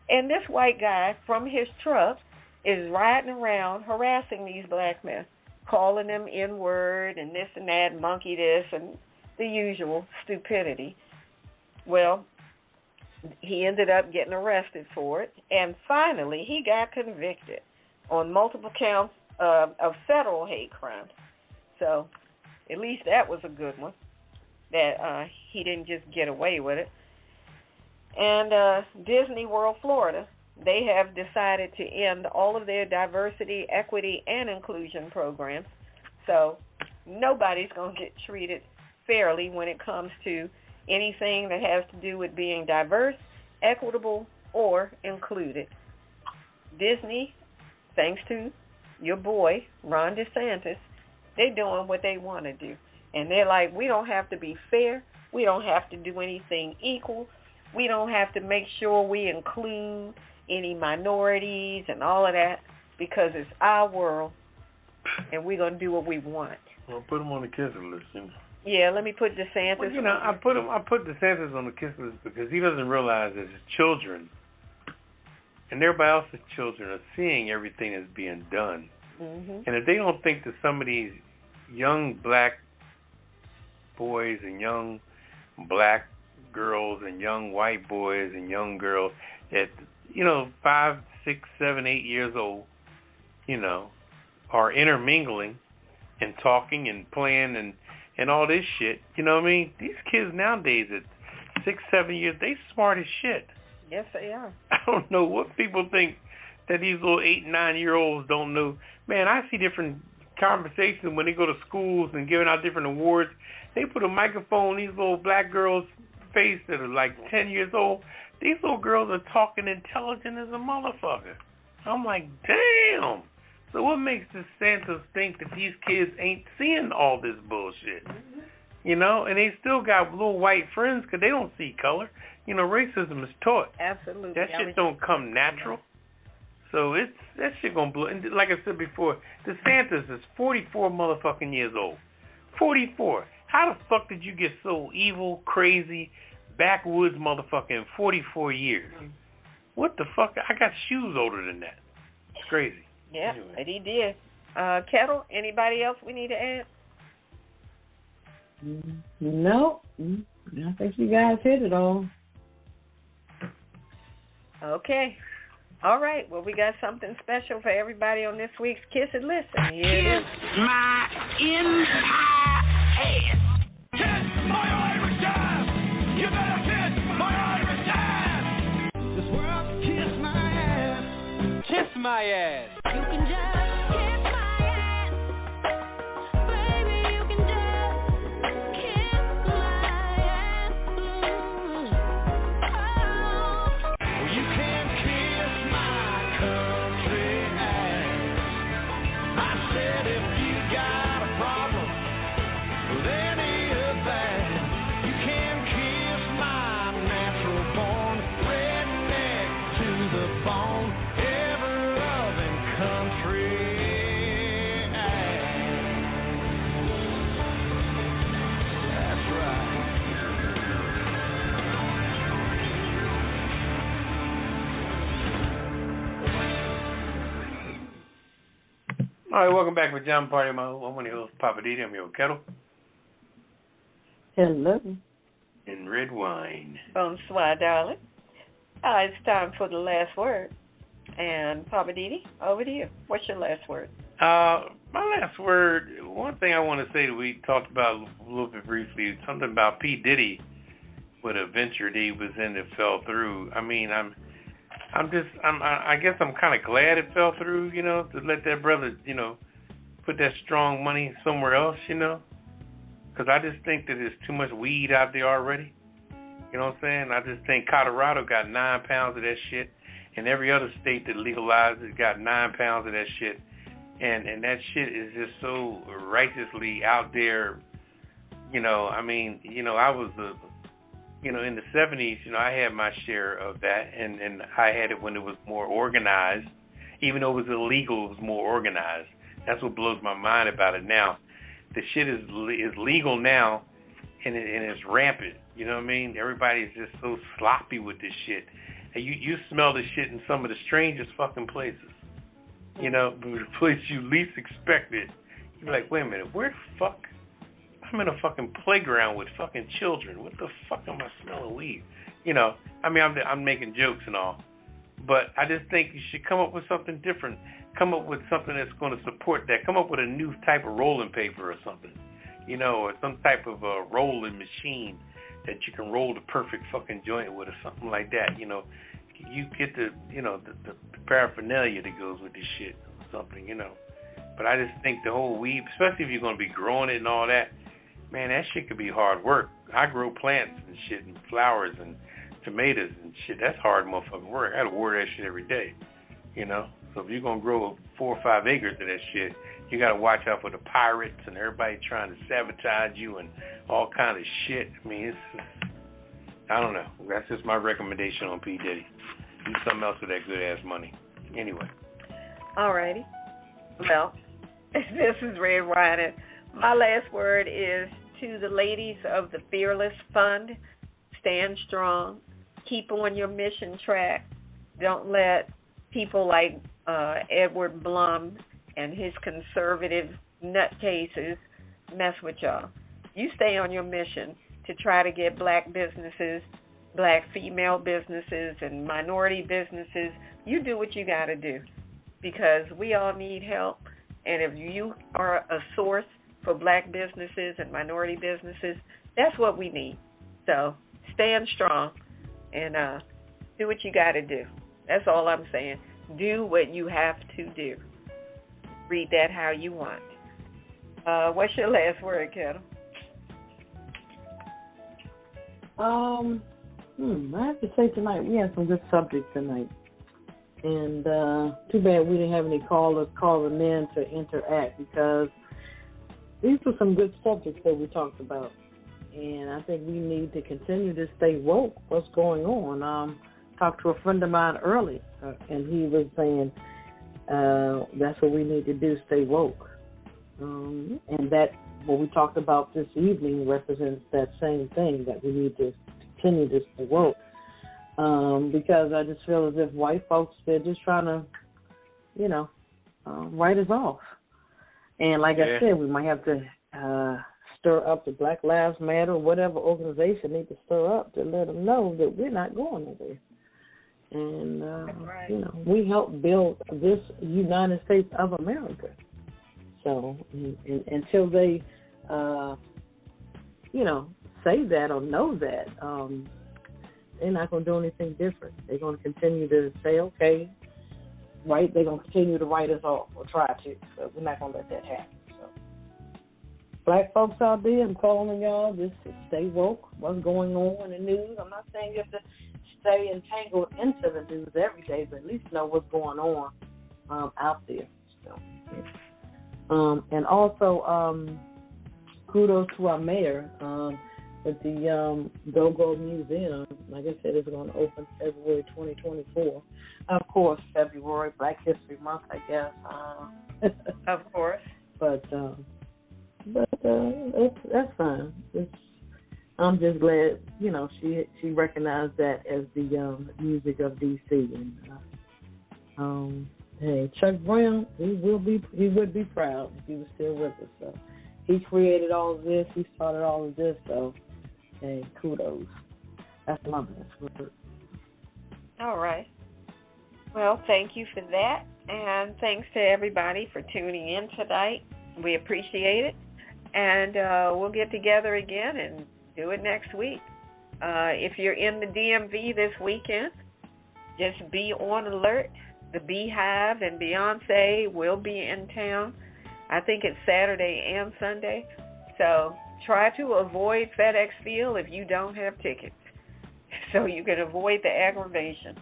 and this white guy from his truck is riding around harassing these black men, calling them N-word and this and that, monkey this, and the usual stupidity. Well, he ended up getting arrested for it, and finally he got convicted on multiple counts of federal hate crimes. So at least that was a good one, that he didn't just get away with it. And Disney World, Florida, they have decided to end all of their diversity, equity, and inclusion programs. So nobody's going to get treated fairly when it comes to anything that has to do with being diverse, equitable, or included. Disney, thanks to your boy, Ron DeSantis, they're doing what they want to do. And they're like, we don't have to be fair. We don't have to do anything equal. We don't have to make sure we include any minorities and all of that, because it's our world, and we're going to do what we want. Well, put him on the kiss list. Yeah, let me put DeSantis. Well, I put DeSantis on the kiss list because he doesn't realize that his children and everybody else's children are seeing everything that's being done. Mm-hmm. And if they don't think that some of these young black boys and young black girls and young white boys and young girls at 5, 6, 7, 8 years old, are intermingling and talking and playing and and all this shit. You know what I mean? These kids nowadays at 6, 7 years, they smart as shit. Yes, they are. I don't know what people think that these little 8, 9-year-olds don't know. Man, I see different conversations when they go to schools and giving out different awards. They put a microphone in these little black girls' face that are like 10 years old. These little girls are talking intelligent as a motherfucker. I'm like, damn. So what makes the Santas think that these kids ain't seeing all this bullshit? You know, and they still got little white friends because they don't see color. You know, racism is taught. Absolutely. That shit don't come natural. So that shit gonna blow. And like I said before, DeSantis is 44 motherfucking years old. 44. How the fuck did you get so evil, crazy, backwoods motherfucker in 44 years? What the fuck? I got shoes older than that. It's crazy. Yeah, anyway. But he did. Ketel, anybody else we need to add? No. I think you guys hit it all. Okay. All right. Well, we got something special for everybody on this week's Kiss and Listen. Here Kiss my entire ass. Kiss my Irish ass. You better kiss my Irish ass. This world can kiss my ass. Kiss my ass. You can just kiss my ass. Baby, you can just kiss my ass. Oh. Well, you can kiss my country ass. I said if you got a problem with any of that, you can kiss my natural born redneck to the bone, ever-loving country ass. That's right. All right, welcome back to Pajama Party. I'm one of your hosts, Poppa DD. I'm your Ketel Hello. and Redwine. Bonsoir, darling. It's time for the last word. And Poppa DD, over to you. What's your last word? My last word, one thing I want to say that we talked about a little bit briefly, something about P. Diddy with a venture that he was in that fell through. I mean, I guess I'm kind of glad it fell through, you know, to let that brother, you know, put that strong money somewhere else, you know, because I just think that there's too much weed out there already. You know what I'm saying? I just think Colorado got 9 pounds of that shit, and every other state that legalized it got 9 pounds of that shit, and that shit is just so righteously out there. You know, I mean, you know, I was you know, in the 70s, you know, I had my share of that, and I had it when it was more organized. Even though it was illegal, it was more organized. That's what blows my mind about it now. The shit is legal now, and it's rampant. You know what I mean? Everybody's just so sloppy with this shit. And you smell this shit in some of the strangest fucking places. You know, the place you least expect it. You're like, wait a minute, where the fuck? I'm in a fucking playground with fucking children. What the fuck am I smelling weed? You know, I mean, I'm making jokes and all, but I just think you should come up with something different. Come up with something that's going to support that. Come up with a new type of rolling paper or something, you know, or some type of rolling machine that you can roll the perfect fucking joint with or something like that. You know, you get the, you know, the paraphernalia that goes with this shit or something, you know. But I just think the whole weed, especially if you're going to be growing it and all that, man, that shit could be hard work. I grow plants and shit and flowers and tomatoes and shit. That's hard motherfucking work. I got to water that shit every day, you know. So if you're going to grow 4 or 5 acres of that shit, you got to watch out for the pirates and everybody trying to sabotage you and all kind of shit. I mean, I don't know. That's just my recommendation on P. Diddy. Do something else with that good-ass money. Anyway. All righty. Well, this is Redwine. My last word is to the ladies of the Fearless Fund. Stand strong. Keep on your mission track. Don't let people like Edward Blum and his conservative nutcases mess with y'all. You stay on your mission to try to get black businesses, black female businesses, and minority businesses. You do what you got to do because we all need help. And if you are a source for black businesses and minority businesses. That's what we need. So stand strong and do what you got to do. That's all I'm saying. Do what you have to do. Read that how you want. What's your last word, Ketel? I have to say tonight we had some good subjects tonight. And too bad we didn't have any callers calling in to interact, because these were some good subjects that we talked about. And I think we need to continue to stay woke. What's going on? Talked to a friend of mine earlier, and he was saying that's what we need to do, stay woke. And that what we talked about this evening represents that same thing, that we need to continue to stay woke. Because I just feel as if white folks, they're just trying to, write us off. And like I said, we might have to stir up the Black Lives Matter or whatever organization need to stir up to let them know that we're not going nowhere. And, we helped build this United States of America. So until they, say that or know that, they're not going to do anything different. They're going to continue to say, okay, right? They're going to continue to write us off or try to. So we're not going to let that happen. So, black folks out there, I'm calling y'all, just stay woke. What's going on in the news? I'm not saying you have to stay entangled into the news every day, but at least know what's going on out there. So, and also, kudos to our mayor. With the Go-Go Museum, like I said, it's going to open February 2024. Of course, February, Black History Month, I guess. Of course. But that's fine. I'm just glad, she recognized that as the music of D.C. And hey, Chuck Brown, he would be proud if he was still with us. So he created all of this. He started all of this. So. Hey, kudos. That's my best word. All right. Well, thank you for that. And thanks to everybody for tuning in tonight. We appreciate it. And we'll get together again and do it next week. If you're in the DMV this weekend, just be on alert. The Beehive and Beyonce will be in town. I think it's Saturday and Sunday. So try to avoid FedEx Field if you don't have tickets, so you can avoid the aggravation.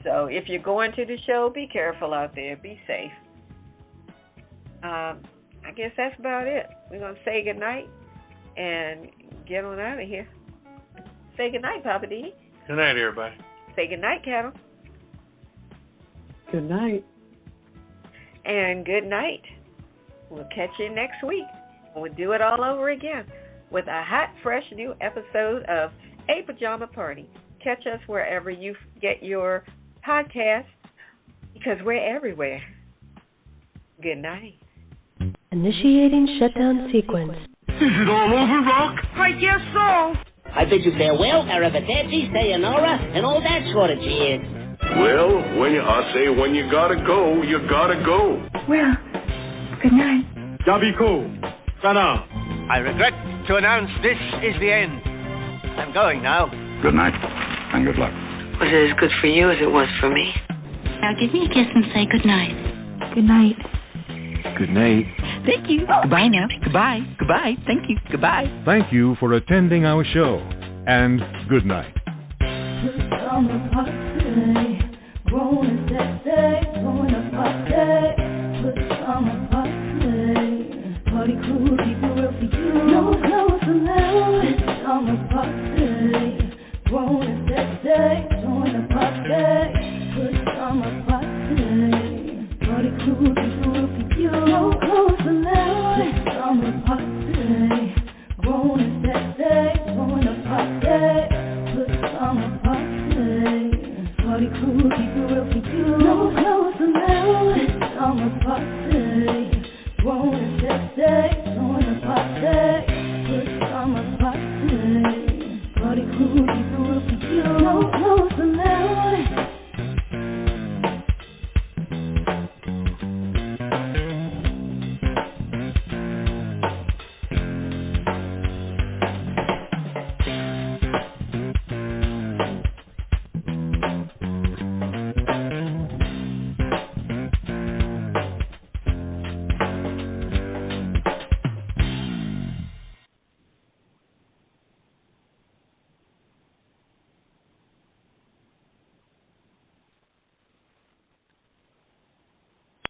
So if you're going to the show, be careful out there. Be safe. I guess that's about it. We're going to say goodnight and get on out of here. Say goodnight, Poppa DD. Good night, everybody. Say goodnight, Ketel. Good night. And good night. We'll catch you next week. We'll do it all over again with a hot, fresh new episode of A Pajama Party. Catch us wherever you get your podcasts, because we're everywhere. Good night. Initiating shutdown sequence. Is it all over, Rock? I guess so. I bid you farewell, arrivederci, sayonara, and all that sort of cheers. Well, when you gotta go, you gotta go. Well, good night. Yabiko. Sana. I regret to announce this is the end. I'm going now. Good night, and good luck. Was it as good for you as it was for me? Now give me a kiss and say good night. Good night. Good night. Thank you. Goodbye now. Goodbye. Goodbye. Thank you. Goodbye. Thank you for attending our show, and good night. Party crew, keep it real for you. No